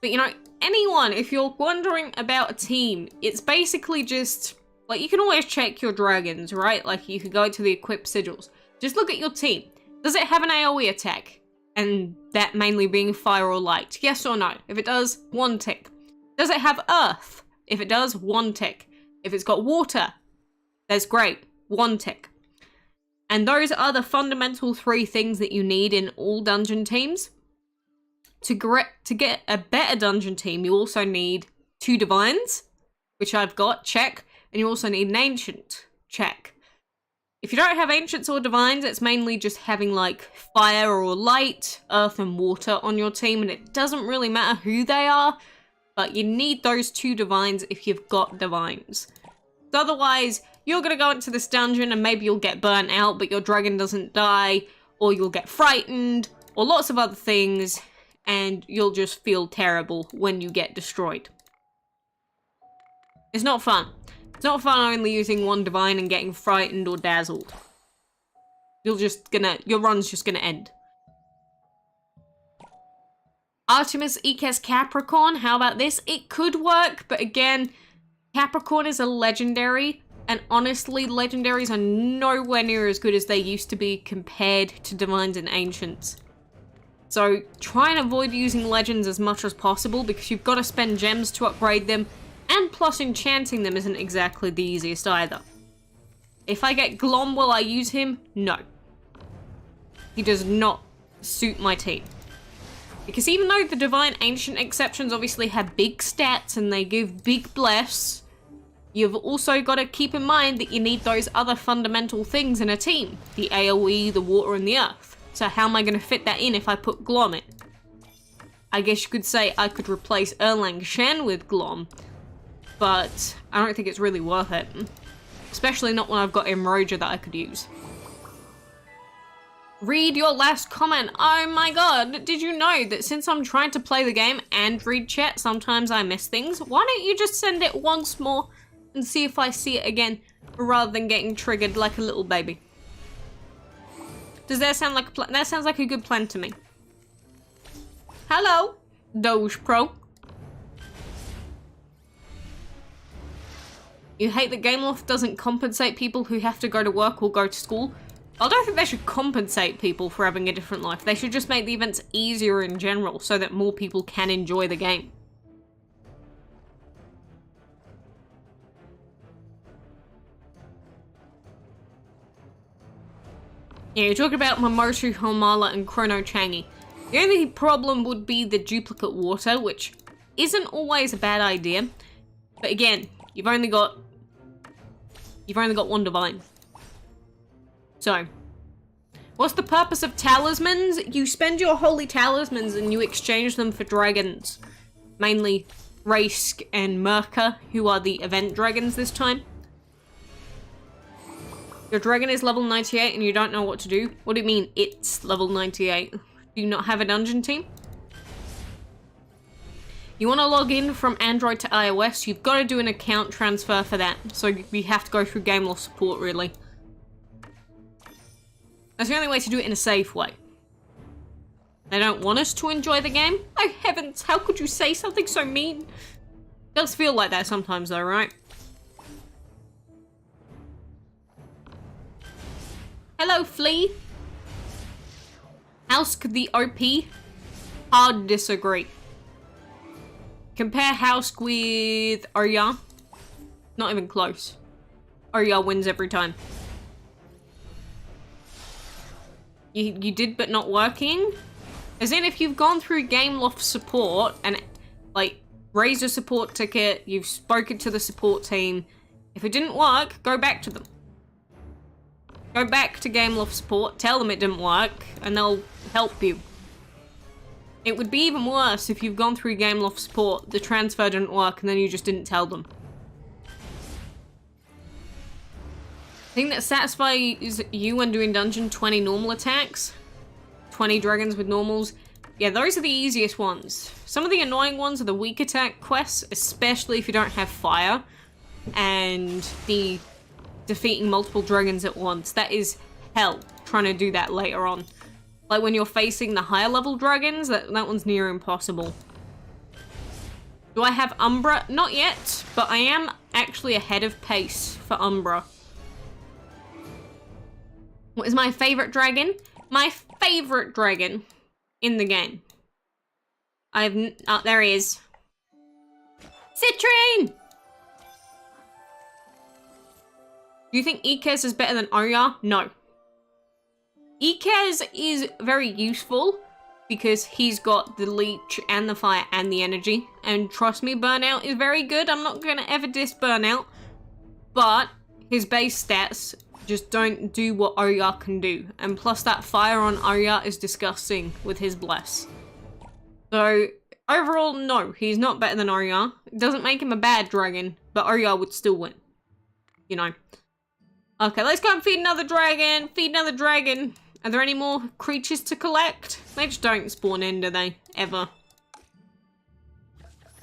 But you know, anyone, if you're wondering about a team, it's basically just, like, you can always check your dragons, right? Like, you could go to the equip sigils. Just look at your team. Does it have an AoE attack? And that mainly being fire or light? Yes or no? If it does, 1 tick. Does it have earth? If it does, 1 tick. If it's got water, that's great, 1 tick. And those are the fundamental 3 things that you need in all dungeon teams. To get a better dungeon team, you also need 2 divines, which I've got, check. And you also need an ancient, check. If you don't have ancients or divines, it's mainly just having like fire or light, earth and water on your team, and it doesn't really matter who they are, but you need those 2 divines if you've got divines. So otherwise, you're gonna go into this dungeon and maybe you'll get burnt out, but your dragon doesn't die, or you'll get frightened, or lots of other things, and you'll just feel terrible when you get destroyed. It's not fun. It's not fun only using 1 divine and getting frightened or dazzled. Your run's just gonna end. Artemis Ekes Capricorn, how about this? It could work, but again, Capricorn is a legendary, and honestly, legendaries are nowhere near as good as they used to be compared to divines and ancients. So try and avoid using legends as much as possible, because you've got to spend gems to upgrade them, and plus enchanting them isn't exactly the easiest either. If I get Glom, will I use him? No. He does not suit my team. Because even though the Divine Ancient exceptions obviously have big stats and they give big bless, you've also got to keep in mind that you need those other fundamental things in a team. The AoE, the water, and the earth. So how am I going to fit that in if I put Glom in? I guess you could say I could replace Erlang Shen with Glom, but I don't think it's really worth it. Especially not when I've got RAVAGER that I could use. Read your last comment. Oh my god, did you know that since I'm trying to play the game and read chat, sometimes I miss things? Why don't you just send it once more and see if I see it again, rather than getting triggered like a little baby? Does that sound like a plan? That sounds like a good plan to me. Hello, Doge Pro. You hate that Gameloft doesn't compensate people who have to go to work or go to school? I don't think they should compensate people for having a different life. They should just make the events easier in general so that more people can enjoy the game. Yeah, you're talking about Mamoru Homala and Chrono Changi. The only problem would be the duplicate water, which isn't always a bad idea. But again, you've only got one divine. So, what's the purpose of talismans? You spend your holy talismans and you exchange them for dragons. Mainly Raisk and Merca, who are the event dragons this time. Your dragon is level 98 and you don't know what to do? What do you mean, it's level 98? Do you not have a dungeon team? You want to log in from Android to iOS, you've got to do an account transfer for that. So you have to go through Gameloft support, really. That's the only way to do it in a safe way. They don't want us to enjoy the game? Oh heavens, how could you say something so mean? It does feel like that sometimes though, right? Hello, Flea. Hausk the OP? Hard disagree. Compare Hausk with Arya. Not even close. Arya wins every time. You did but not working? As in, if you've gone through Gameloft support and, like, raised a support ticket, you've spoken to the support team. If it didn't work, go back to them. Go back to Gameloft support, tell them it didn't work, and they'll help you. It would be even worse if you've gone through Gameloft support, the transfer didn't work, and then you just didn't tell them. Thing that satisfies you when doing dungeon, 20 normal attacks, 20 dragons with normals. Yeah, those are the easiest ones. Some of the annoying ones are the weak attack quests, especially if you don't have fire, and the defeating multiple dragons at once. That is hell, trying to do that later on. Like when you're facing the higher level dragons, that one's near impossible. Do I have Umbra? Not yet, but I am actually ahead of pace for Umbra. What is my favorite dragon? My favorite dragon in the game. Oh, there he is. Citrine! Do you think Ikez is better than Arya? No. Ikez is very useful because he's got the leech and the fire and the energy. And trust me, Burnout is very good. I'm not going to ever diss Burnout. But his base stats just don't do what Arya can do. And plus that fire on Arya is disgusting with his bless. So overall, no, he's not better than Arya. It doesn't make him a bad dragon, but Arya would still win. You know. Okay, let's go and feed another dragon. Feed another dragon. Are there any more creatures to collect? They just don't spawn in, do they? Ever.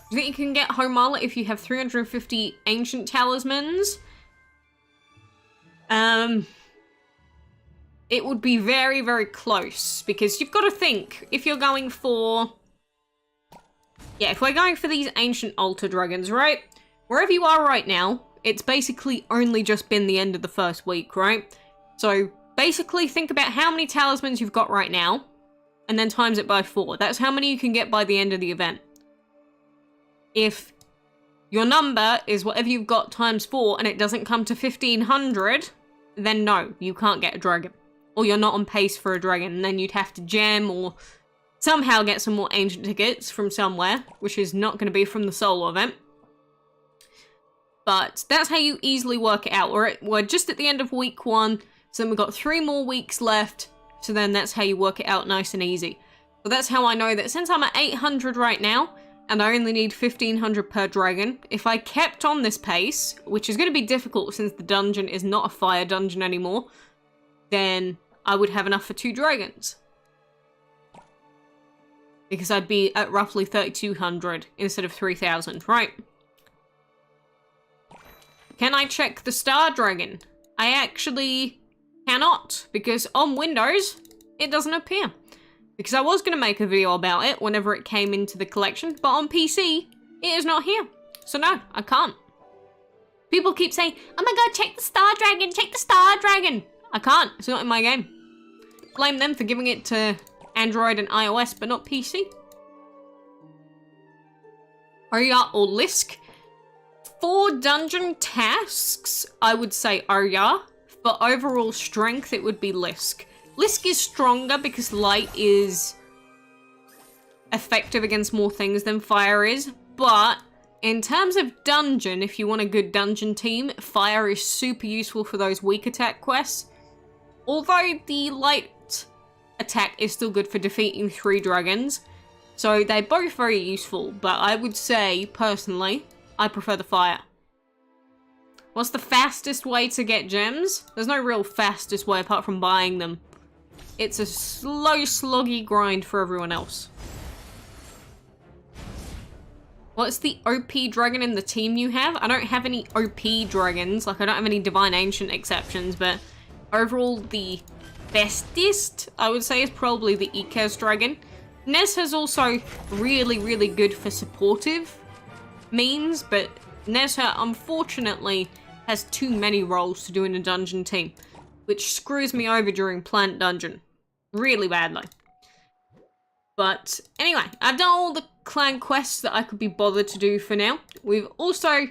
Do you think you can get Homala if you have 350 ancient talismans? It would be very, very close. Because you've got to think, if you're going for... Yeah, if we're going for these ancient altar dragons, right? Wherever you are right now, it's basically only just been the end of the first week, right? So basically think about how many talismans you've got right now and then times it by 4. That's how many you can get by the end of the event. If your number is whatever you've got times 4 and it doesn't come to 1500, then no, you can't get a dragon. Or you're not on pace for a dragon, and then you'd have to gem or somehow get some more ancient tickets from somewhere, which is not going to be from the solo event. But that's how you easily work it out. We're just at the end of week 1, so then we've got 3 more weeks left, so then that's how you work it out nice and easy. So that's how I know that since I'm at 800 right now, and I only need 1500 per dragon, if I kept on this pace, which is going to be difficult since the dungeon is not a fire dungeon anymore, then I would have enough for 2 dragons. Because I'd be at roughly 3200 instead of 3000, right? Can I check the Star Dragon? I actually cannot, because on Windows, it doesn't appear. Because I was going to make a video about it whenever it came into the collection, but on PC, it is not here. So no, I can't. People keep saying, oh my god, check the Star Dragon, check the Star Dragon. I can't, it's not in my game. Blame them for giving it to Android and iOS, but not PC. Arya or Lisk. For dungeon tasks, I would say Arya. For overall strength, it would be Lisk. Lisk is stronger because light is effective against more things than fire is, but in terms of dungeon, if you want a good dungeon team, fire is super useful for those weak attack quests. Although the light attack is still good for defeating 3 dragons, so they're both very useful, but I would say, personally, I prefer the fire. What's the fastest way to get gems? There's no real fastest way apart from buying them. It's a slow, sloggy grind for everyone else. What's the OP dragon in the team you have? I don't have any OP dragons, like I don't have any Divine Ancient exceptions, but overall the bestest, I would say, is probably the Ikez dragon. Nez is also really good for supportive means, but Nezha, unfortunately, has too many roles to do in a dungeon team, which screws me over during Plant Dungeon. Really badly. But anyway, I've done all the clan quests that I could be bothered to do for now. We've also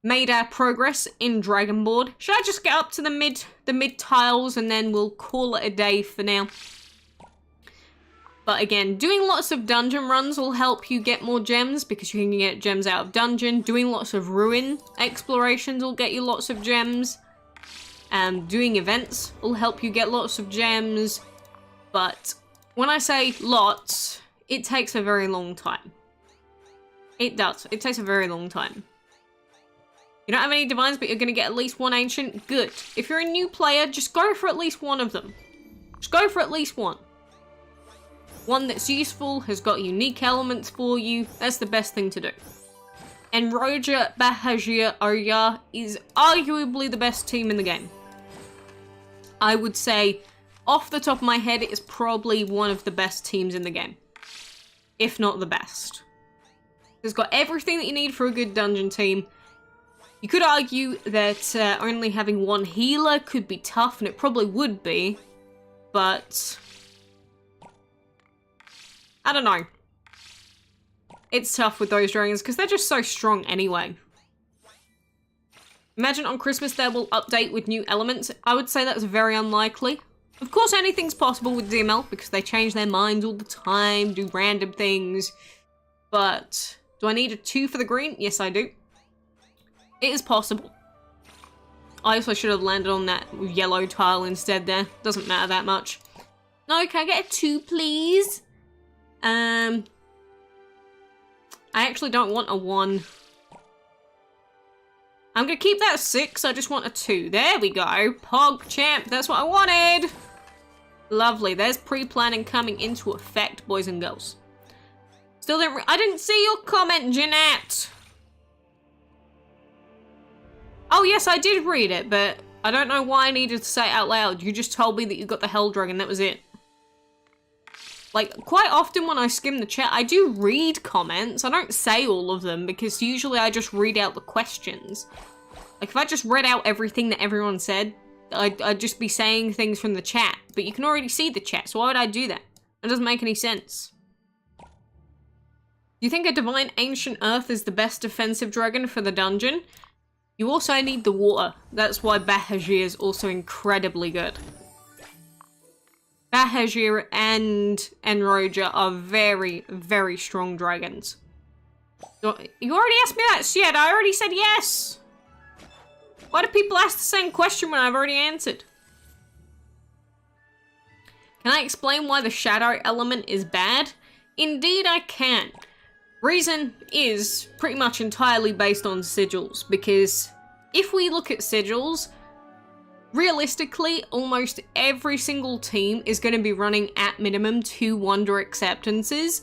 made our progress in Dragonboard. Should I just get up to the mid tiles and then we'll call it a day for now? But again, doing lots of dungeon runs will help you get more gems because you can get gems out of dungeon. Doing lots of ruin explorations will get you lots of gems. Doing events will help you get lots of gems. But when I say lots, it takes a very long time. It does. It takes a very long time. You don't have any divines, but you're going to get at least 1 ancient? Good. If you're a new player, just go for at least 1 of them. Just go for at least 1. One that's useful, has got unique elements for you. That's the best thing to do. And RAVAGER, RAVAGER, Arya is arguably the best team in the game. I would say, off the top of my head, it is probably one of the best teams in the game. If not the best. It's got everything that you need for a good dungeon team. You could argue that only having 1 healer could be tough, and it probably would be. But I don't know. It's tough with those dragons because they're just so strong anyway. Imagine on Christmas they will update with new elements. I would say that's very unlikely. Of course, anything's possible with DML because they change their minds all the time, do random things. But do I need a 2 for the green? Yes, I do. It is possible. I also should have landed on that yellow tile instead there. Doesn't matter that much. No, can I get a 2, please? I actually don't want a 1. I'm gonna keep that 6, I just want a 2. There we go. Pog champ, that's what I wanted. Lovely, there's pre-planning coming into effect, boys and girls. Still I didn't see your comment, Jeanette. Oh yes, I did read it, but I don't know why I needed to say it out loud. You just told me that you got the Hell Dragon, that was it. Like, quite often when I skim the chat, I do read comments. I don't say all of them, because usually I just read out the questions. Like, if I just read out everything that everyone said, I'd just be saying things from the chat. But you can already see the chat, so why would I do that? It doesn't make any sense. Do you think a Divine Ancient Earth is the best defensive dragon for the dungeon? You also need the water. That's why RAVAGER is also incredibly good. RAVAGER and RAVAGER are very strong dragons. You already asked me that, shit. I already said yes. Why do people ask the same question when I've already answered? Can I explain why the shadow element is bad? Indeed I can. Reason is pretty much entirely based on sigils, because if we look at sigils, realistically, almost every single team is going to be running at minimum 2 Wonder Acceptances,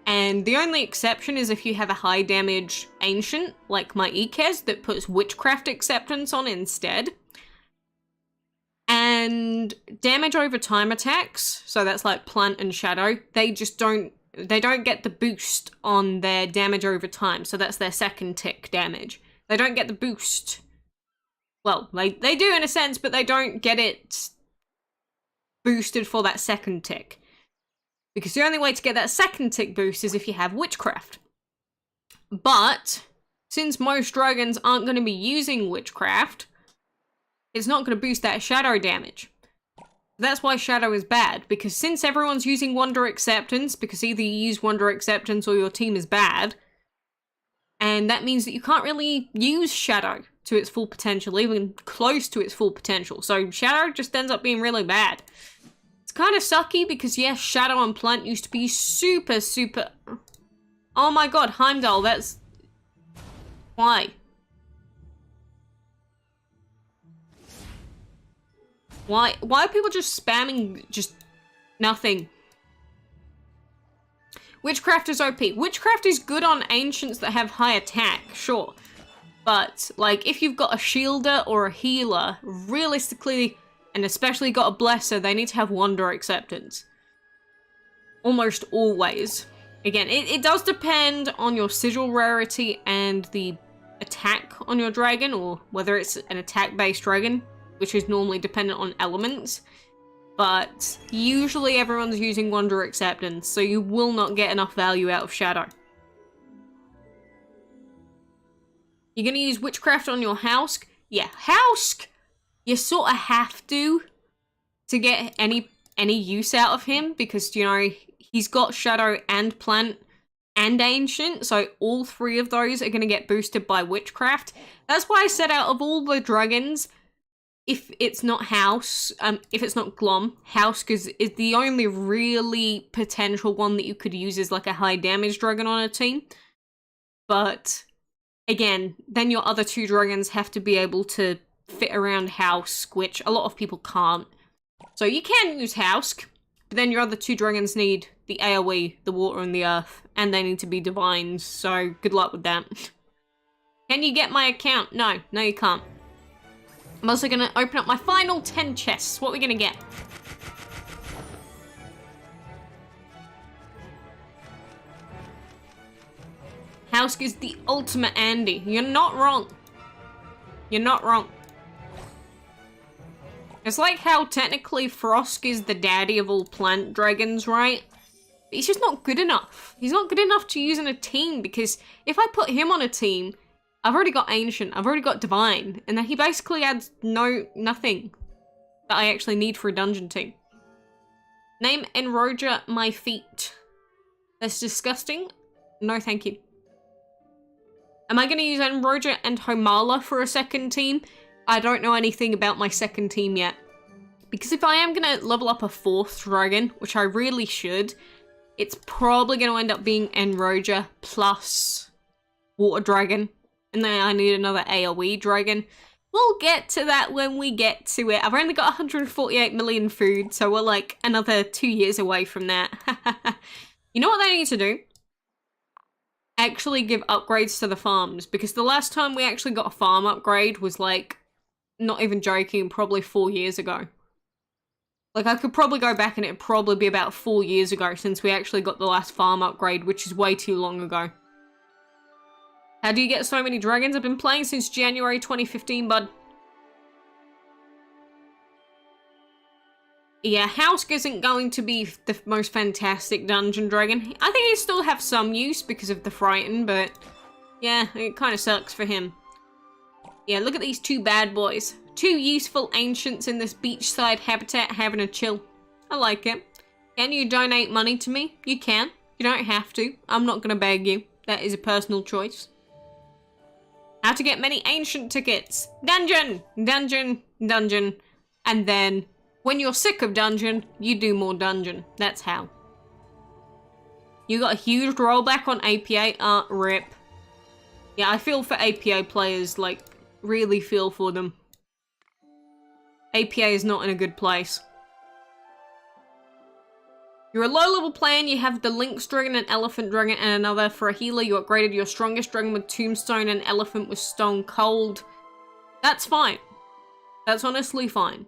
and the only exception is if you have a high damage Ancient, like my Ikez, that puts Witchcraft Acceptance on instead. And And damage over time attacks, so that's like plant and shadow, they don't get the boost on their damage over time, so that's their second tick damage. They don't get the boost. Well, they do in a sense, but they don't get it boosted for that second tick. Because the only way to get that second tick boost is if you have witchcraft. But since most dragons aren't going to be using witchcraft, it's not going to boost that shadow damage. That's why shadow is bad, because since everyone's using Wonder Acceptance, because either you use Wonder Acceptance or your team is bad, and that means that you can't really use shadow to its full potential, even close to its full potential. So shadow just ends up being really bad. It's kind of sucky because yes, shadow and plant used to be super, super... Oh my god, Heimdall, that's... Why? Why are people just spamming just nothing? Witchcraft is OP. Witchcraft is good on ancients that have high attack, sure. But, like, if you've got a shielder or a healer, realistically, and especially got a blesser, they need to have Wonder Acceptance. Almost always. Again, it does depend on your sigil rarity and the attack on your dragon, or whether it's an attack-based dragon, which is normally dependent on elements. But usually everyone's using Wonder Acceptance, so you will not get enough value out of Shadow. You're gonna use Witchcraft on your Hausk? Yeah, Hausk, you sort of have to get any use out of him, because, you know, he's got Shadow and Plant and Ancient, so all three of those are gonna get boosted by Witchcraft. That's why I said out of all the dragons, if it's not if it's not Glom, Hausk is the only really potential one that you could use as like a high damage dragon on a team. But again, then your other two dragons have to be able to fit around Hausk, which a lot of people can't. So you can use Hausk, but then your other two dragons need the AoE, the water and the earth, and they need to be divines, so good luck with that. Can you get my account? No, you can't. I'm also gonna open up my final 10 chests. What are we gonna get? Hausk is the ultimate Andy. You're not wrong. You're not wrong. It's like how technically Frosk is the daddy of all plant dragons, right? But he's just not good enough. He's not good enough to use in a team, because if I put him on a team, I've already got Ancient, I've already got Divine, and then he basically adds nothing that I actually need for a dungeon team. Name Enroger my feet. That's disgusting. No thank you. Am I going to use Enroger and Homala for a second team? I don't know anything about my second team yet. Because if I am going to level up a fourth dragon, which I really should, it's probably going to end up being Enroger plus Water Dragon. And then I need another AoE dragon. We'll get to that when we get to it. I've only got 148 million food, so we're like another 2 years away from that. You know what they need to do? Actually give upgrades to the farms, because the last time we actually got a farm upgrade was like, not even joking, probably 4 years ago. Like, I could probably go back and it'd probably be about 4 years ago since we actually got the last farm upgrade, which is way too long ago. How do you get so many dragons? I've been playing since January 2015, bud. Yeah, Hausk isn't going to be the most fantastic dungeon dragon. I think he still have some use because of the Frighten, but yeah, it kind of sucks for him. Yeah, look at these two bad boys. Two useful ancients in this beachside habitat having a chill. I like it. Can you donate money to me? You can. You don't have to. I'm not gonna beg you. That is a personal choice. How to get many ancient tickets. Dungeon, dungeon, dungeon. And then, when you're sick of dungeon, you do more dungeon. That's how. You got a huge rollback on APA. Rip. Yeah, I feel for APA players, like, really feel for them. APA is not in a good place. You're a low-level player and you have the Lynx Dragon, an Elephant Dragon, and another. For a healer, you upgraded your strongest dragon with Tombstone and Elephant with Stone Cold. That's fine. That's honestly fine.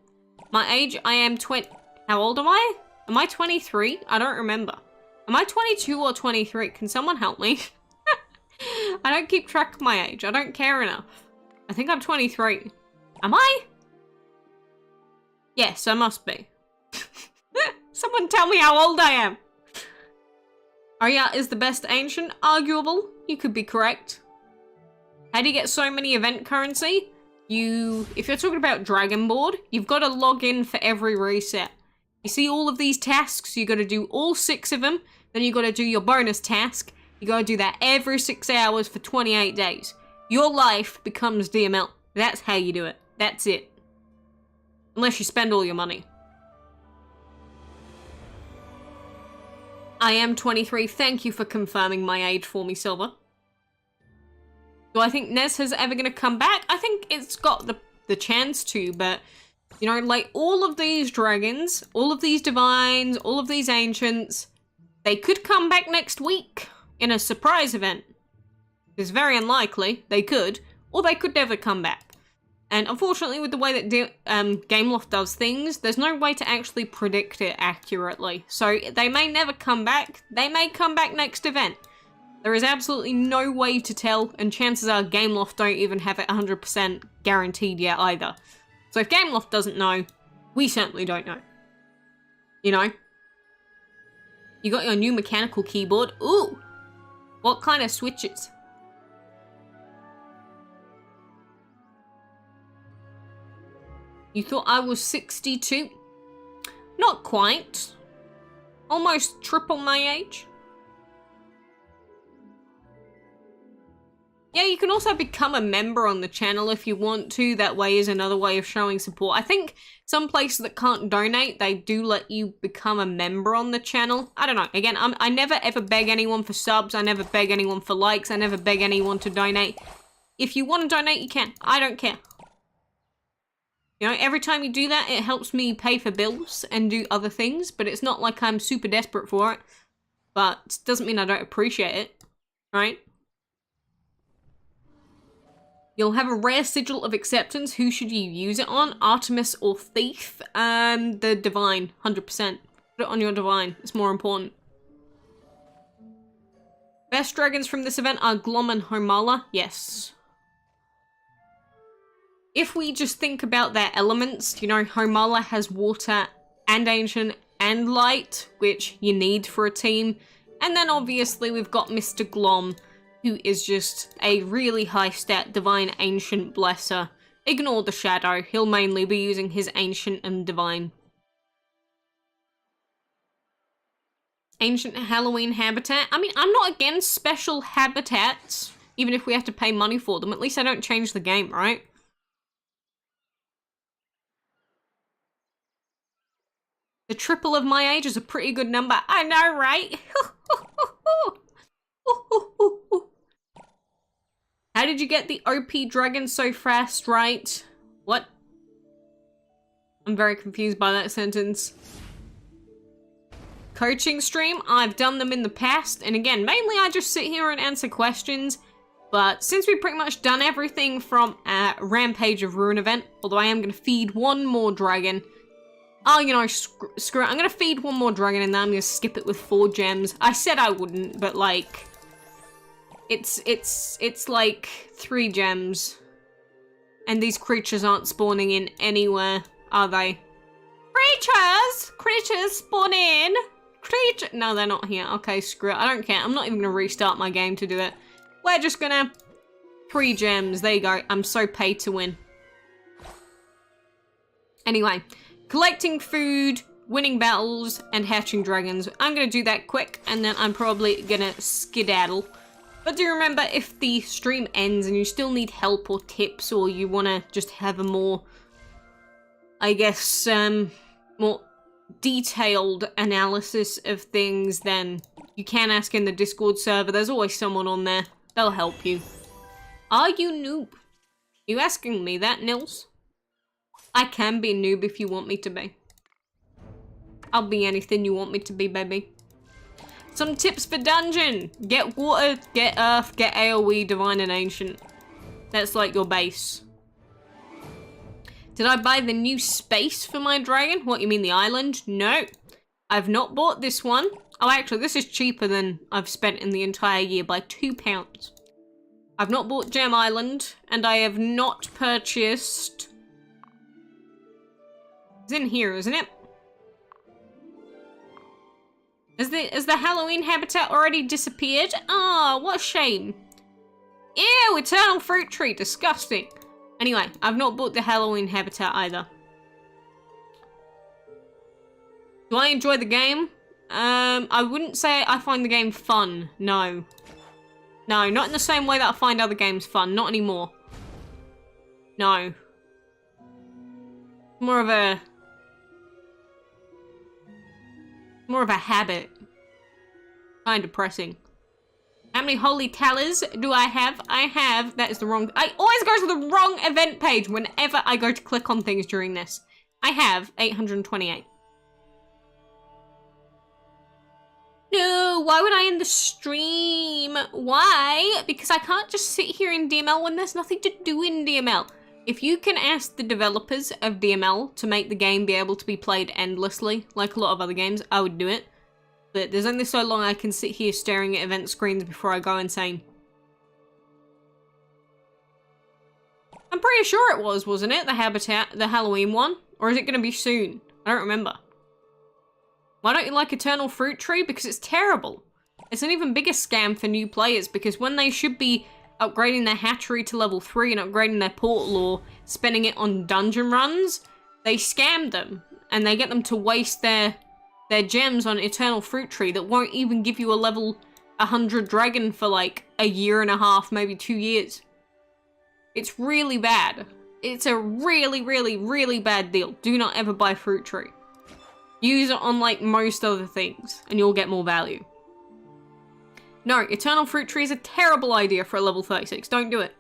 My age, I am 20... How old am I? Am I 23? I don't remember. Am I 22 or 23? Can someone help me? I don't keep track of my age. I don't care enough. I think I'm 23. Am I? Yes, I must be. Someone tell me how old I am. Arya is the best ancient. Arguable. You could be correct. How do you get so many event currency? If you're talking about Dragon Board, you've got to log in for every reset. You see all of these tasks, you got to do all 6 of them. Then you got to do your bonus task. You got to do that every 6 hours for 28 days. Your life becomes DML. That's how you do it. That's it. Unless you spend all your money. I am 23. Thank you for confirming my age for me, Silver. Do I think Nez is ever going to come back? I think it's got the chance to, but, you know, like all of these dragons, all of these divines, all of these ancients, they could come back next week in a surprise event. It's very unlikely. They could, or they could never come back. And unfortunately, with the way that Gameloft does things, there's no way to actually predict it accurately. So they may never come back. They may come back next event. There is absolutely no way to tell, and chances are Gameloft don't even have it 100% guaranteed yet either. So if Gameloft doesn't know, we certainly don't know. You know? You got your new mechanical keyboard. Ooh! What kind of switches? You thought I was 62? Not quite. Almost triple my age. Yeah, you can also become a member on the channel if you want to. That way is another way of showing support. I think some places that can't donate, they do let you become a member on the channel. I don't know. Again, I never ever beg anyone for subs. I never beg anyone for likes. I never beg anyone to donate. If you want to donate, you can. I don't care. You know, every time you do that, it helps me pay for bills and do other things, but it's not like I'm super desperate for it. But it doesn't mean I don't appreciate it, right? You'll have a rare sigil of acceptance. Who should you use it on? Artemis or Thief? The Divine, 100%. Put it on your Divine. It's more important. Best dragons from this event are Glom and Homala. Yes. If we just think about their elements, you know, Homala has water and ancient and light, which you need for a team. And then obviously we've got Mr. Glom, who is just a really high stat divine ancient blesser. Ignore the shadow, he'll mainly be using his ancient and divine. Ancient Halloween habitat. I mean, I'm not against special habitats, even if we have to pay money for them. At least I don't change the game, right? The triple of my age is a pretty good number. I know, right? How did you get the OP dragon so fast, right? What? I'm very confused by that sentence. Coaching stream? I've done them in the past. And again, mainly I just sit here and answer questions. But since we've pretty much done everything from Rampage of Ruin event, although I am going to feed one more dragon. Oh, you know, screw it. I'm going to feed one more dragon and then I'm going to skip it with 4 gems. I said I wouldn't, but like, it's like 3 gems. And these creatures aren't spawning in anywhere, are they? Creatures spawn in. No, they're not here. Okay, screw it. I don't care. I'm not even going to restart my game to do it. We're just going to 3 gems. There you go. I'm so paid to win. Anyway. Collecting food, winning battles, and hatching dragons. I'm going to do that quick, and then I'm probably going to skedaddle. But do remember, if the stream ends and you still need help or tips, or you want to just have a more, I guess, more detailed analysis of things, then you can ask in the Discord server. There's always someone on there. They'll help you. Are you noob? You asking me that, Nils? I can be a noob if you want me to be. I'll be anything you want me to be, baby. Some tips for dungeon. Get water, get earth, get AoE, divine and ancient. That's like your base. Did I buy the new space for my dragon? What, you mean the island? No. I've not bought this one. Oh, actually, this is cheaper than I've spent in the entire year by £2. I've not bought Gem Island, and I have not purchased... It's in here, isn't it? Has the Halloween habitat already disappeared? Oh, what a shame. Ew, eternal fruit tree, disgusting. Anyway, I've not bought the Halloween habitat either. Do I enjoy the game? I wouldn't say I find the game fun, no. No, not in the same way that I find other games fun, not anymore. No. More of a habit. Kind of depressing. How many holy talers do I have? That is the wrong, I always go to the wrong event page whenever I go to click on things during this. I have 828. No, why would I end the stream? Why? Because I can't just sit here in DML when there's nothing to do in DML. If you can ask the developers of DML to make the game be able to be played endlessly, like a lot of other games, I would do it. But there's only so long I can sit here staring at event screens before I go insane. I'm pretty sure it was, wasn't it? The habitat, the Halloween one? Or is it going to be soon? I don't remember. Why don't you like Eternal Fruit Tree? Because it's terrible. It's an even bigger scam for new players because when they should be upgrading their hatchery to level 3 and upgrading their portal or spending it on dungeon runs, they scam them and they get them to waste their gems on Eternal Fruit Tree that won't even give you a level 100 dragon for like a year and a half, maybe 2 years. It's really bad. It's a really, really, really bad deal. Do not ever buy Fruit Tree. Use it on like most other things and you'll get more value. No, Eternal Fruit Tree is a terrible idea for a level 36. Don't do it.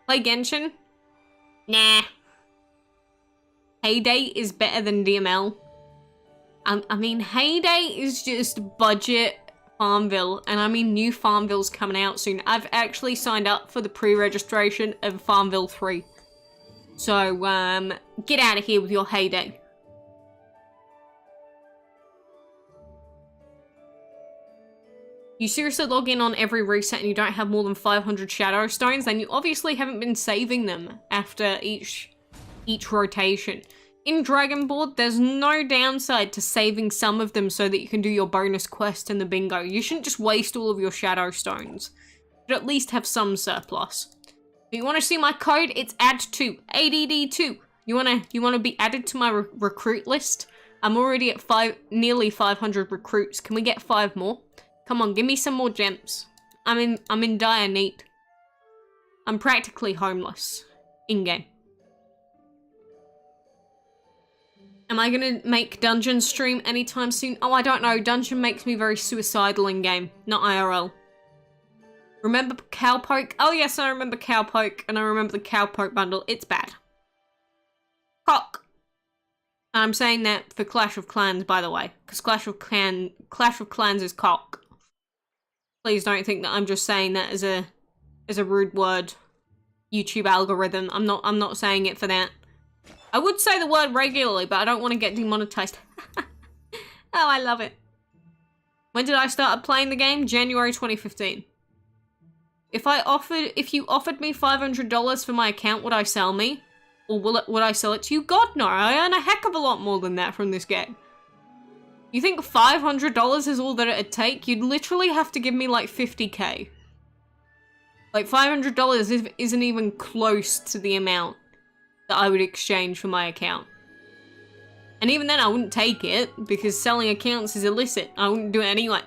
Play Genshin? Nah. Heyday is better than DML. I mean, Heyday is just budget Farmville, and I mean new Farmville's coming out soon. I've actually signed up for the pre-registration of Farmville 3. So, get out of here with your Heyday. You seriously log in on every reset and you don't have more than 500 Shadow Stones, then you obviously haven't been saving them after each rotation. In Dragonboard, there's no downside to saving some of them so that you can do your bonus quest in the bingo. You shouldn't just waste all of your Shadow Stones. You should at least have some surplus. If you want to see my code, it's add2, ADD2. You wanna be added to my recruit list? I'm already at nearly 500 recruits. Can we get 5 more? Come on, give me some more gems. I'm in dire need. I'm practically homeless. In-game. Am I gonna make Dungeon stream anytime soon? Oh, I don't know. Dungeon makes me very suicidal in-game, not IRL. Remember Cowpoke? Oh yes, I remember Cowpoke, and I remember the Cowpoke bundle. It's bad. Cock. I'm saying that for Clash of Clans, by the way, because Clash of Clans is cock. Please don't think that I'm just saying that as a rude word. YouTube algorithm. I'm not saying it for that. I would say the word regularly, but I don't want to get demonetized. Oh, I love it. When did I start playing the game? January 2015. If you offered me $500 for my account, would I sell me? Or would I sell it to you? God no, I earn a heck of a lot more than that from this game. You think $500 is all that it'd take? You'd literally have to give me like 50k. Like $500 isn't even close to the amount that I would exchange for my account. And even then I wouldn't take it because selling accounts is illicit. I wouldn't do it anyway.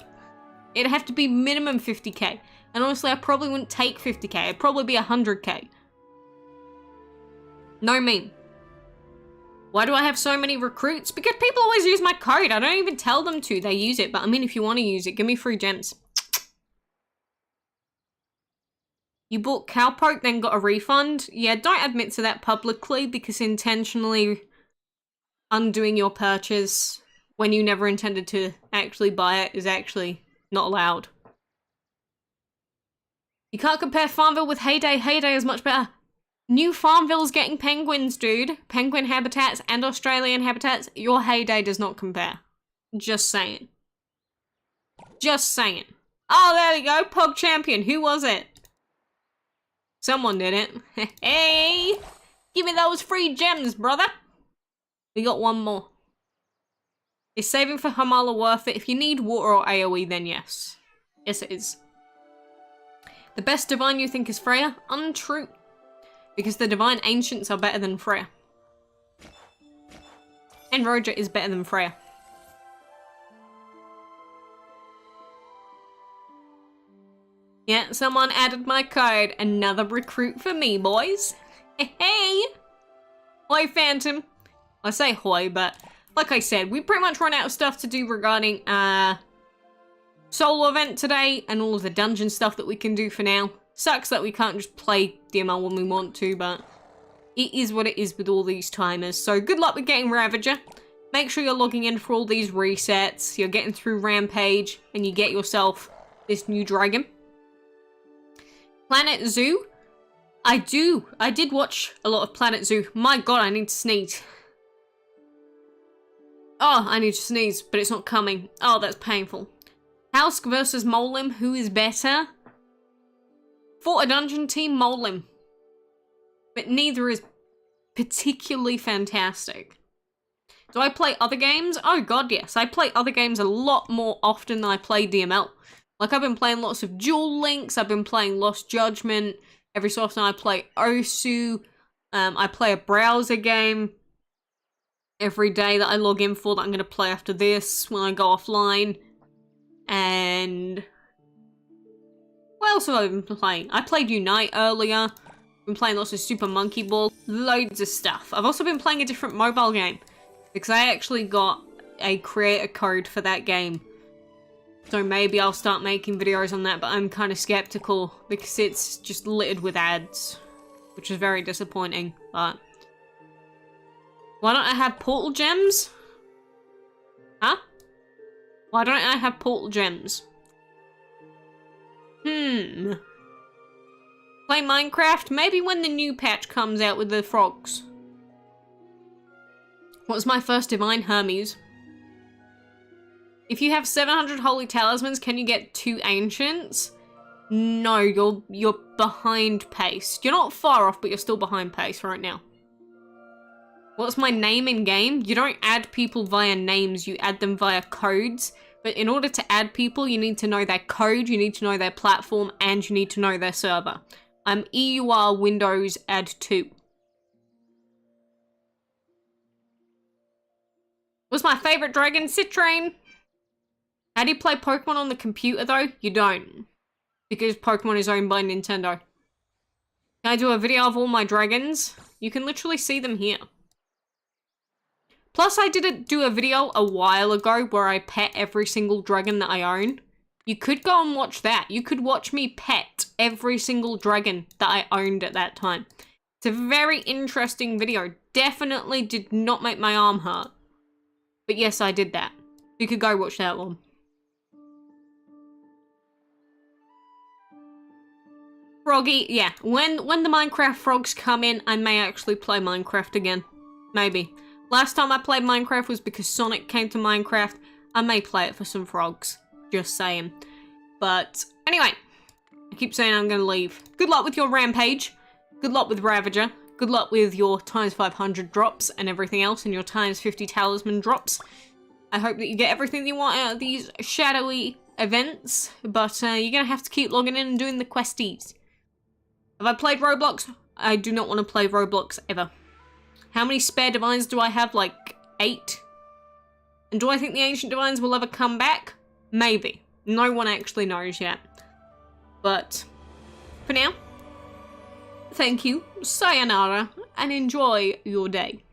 It'd have to be minimum 50k. And honestly, I probably wouldn't take 50k. It'd probably be 100k. No meme. Why do I have so many recruits? Because people always use my code. I don't even tell them to. They use it. But I mean, if you want to use it, give me free gems. You bought Cowpoke, then got a refund? Yeah, don't admit to that publicly because intentionally undoing your purchase when you never intended to actually buy it is actually not allowed. You can't compare Farmville with Heyday. Heyday is much better. New Farmville's getting penguins, dude. Penguin habitats and Australian habitats. Your heyday does not compare. Just saying. Just saying. Oh, there we go. Pog champion. Who was it? Someone did it. Hey! Give me those free gems, brother. We got one more. Is saving for Hamala worth it? If you need water or AoE, then yes. Yes, it is. The best divine you think is Freya? Untrue. Because the divine ancients are better than Freya. And Roger is better than Freya. Yeah, someone added my code. Another recruit for me, boys. Hey! Hoi, Phantom. I say hoi, but like I said, we pretty much run out of stuff to do regarding solo event today and all of the dungeon stuff that we can do for now. Sucks that we can't just play DML when we want to, but it is what it is with all these timers. So good luck with getting Ravager. Make sure you're logging in for all these resets. You're getting through Rampage, and you get yourself this new dragon. Planet Zoo. I did watch a lot of Planet Zoo. My god, I need to sneeze. Oh, I need to sneeze, but it's not coming. Oh, that's painful. House versus Molim. Who is better? For a dungeon team, Molim. But neither is particularly fantastic. Do I play other games? Oh god, yes. I play other games a lot more often than I play DML. Like, I've been playing lots of Duel Links, I've been playing Lost Judgment. Every so often I play Osu. I play a browser game every day that I log in for that I'm going to play after this when I go offline. And what else have I been playing? I played Unite earlier. Been playing lots of Super Monkey Ball. Loads of stuff. I've also been playing a different mobile game because I actually got a creator code for that game. So maybe I'll start making videos on that, but I'm kind of skeptical because it's just littered with ads, which is very disappointing. But why don't I have portal gems? Huh? Why don't I have portal gems? Play Minecraft? Maybe when the new patch comes out with the frogs. What's my first divine? Hermes. If you have 700 holy talismans, can you get 2 ancients? No, you're behind pace. You're not far off, but you're still behind pace right now. What's my name in game? You don't add people via names, you add them via codes. But in order to add people, you need to know their code, you need to know their platform, and you need to know their server. I'm EUR Windows add 2. What's my favorite dragon? Citrain. How do you play Pokemon on the computer though? You don't. Because Pokemon is owned by Nintendo. Can I do a video of all my dragons? You can literally see them here. Plus I did do a video a while ago where I pet every single dragon that I own. You could go and watch that. You could watch me pet every single dragon that I owned at that time. It's a very interesting video. Definitely did not make my arm hurt. But yes, I did that. You could go watch that one. Froggy, yeah. When the Minecraft frogs come in, I may actually play Minecraft again. Maybe. Last time I played Minecraft was because Sonic came to Minecraft. I may play it for some frogs. Just saying. But anyway, I keep saying I'm going to leave. Good luck with your Rampage. Good luck with Ravager. Good luck with your times 500 drops and everything else and your times 50 talisman drops. I hope that you get everything you want out of these shadowy events. But you're going to have to keep logging in and doing the questies. Have I played Roblox? I do not want to play Roblox ever. How many spare divines do I have? Like 8? And do I think the ancient divines will ever come back? Maybe. No one actually knows yet. But for now, thank you, sayonara, and enjoy your day.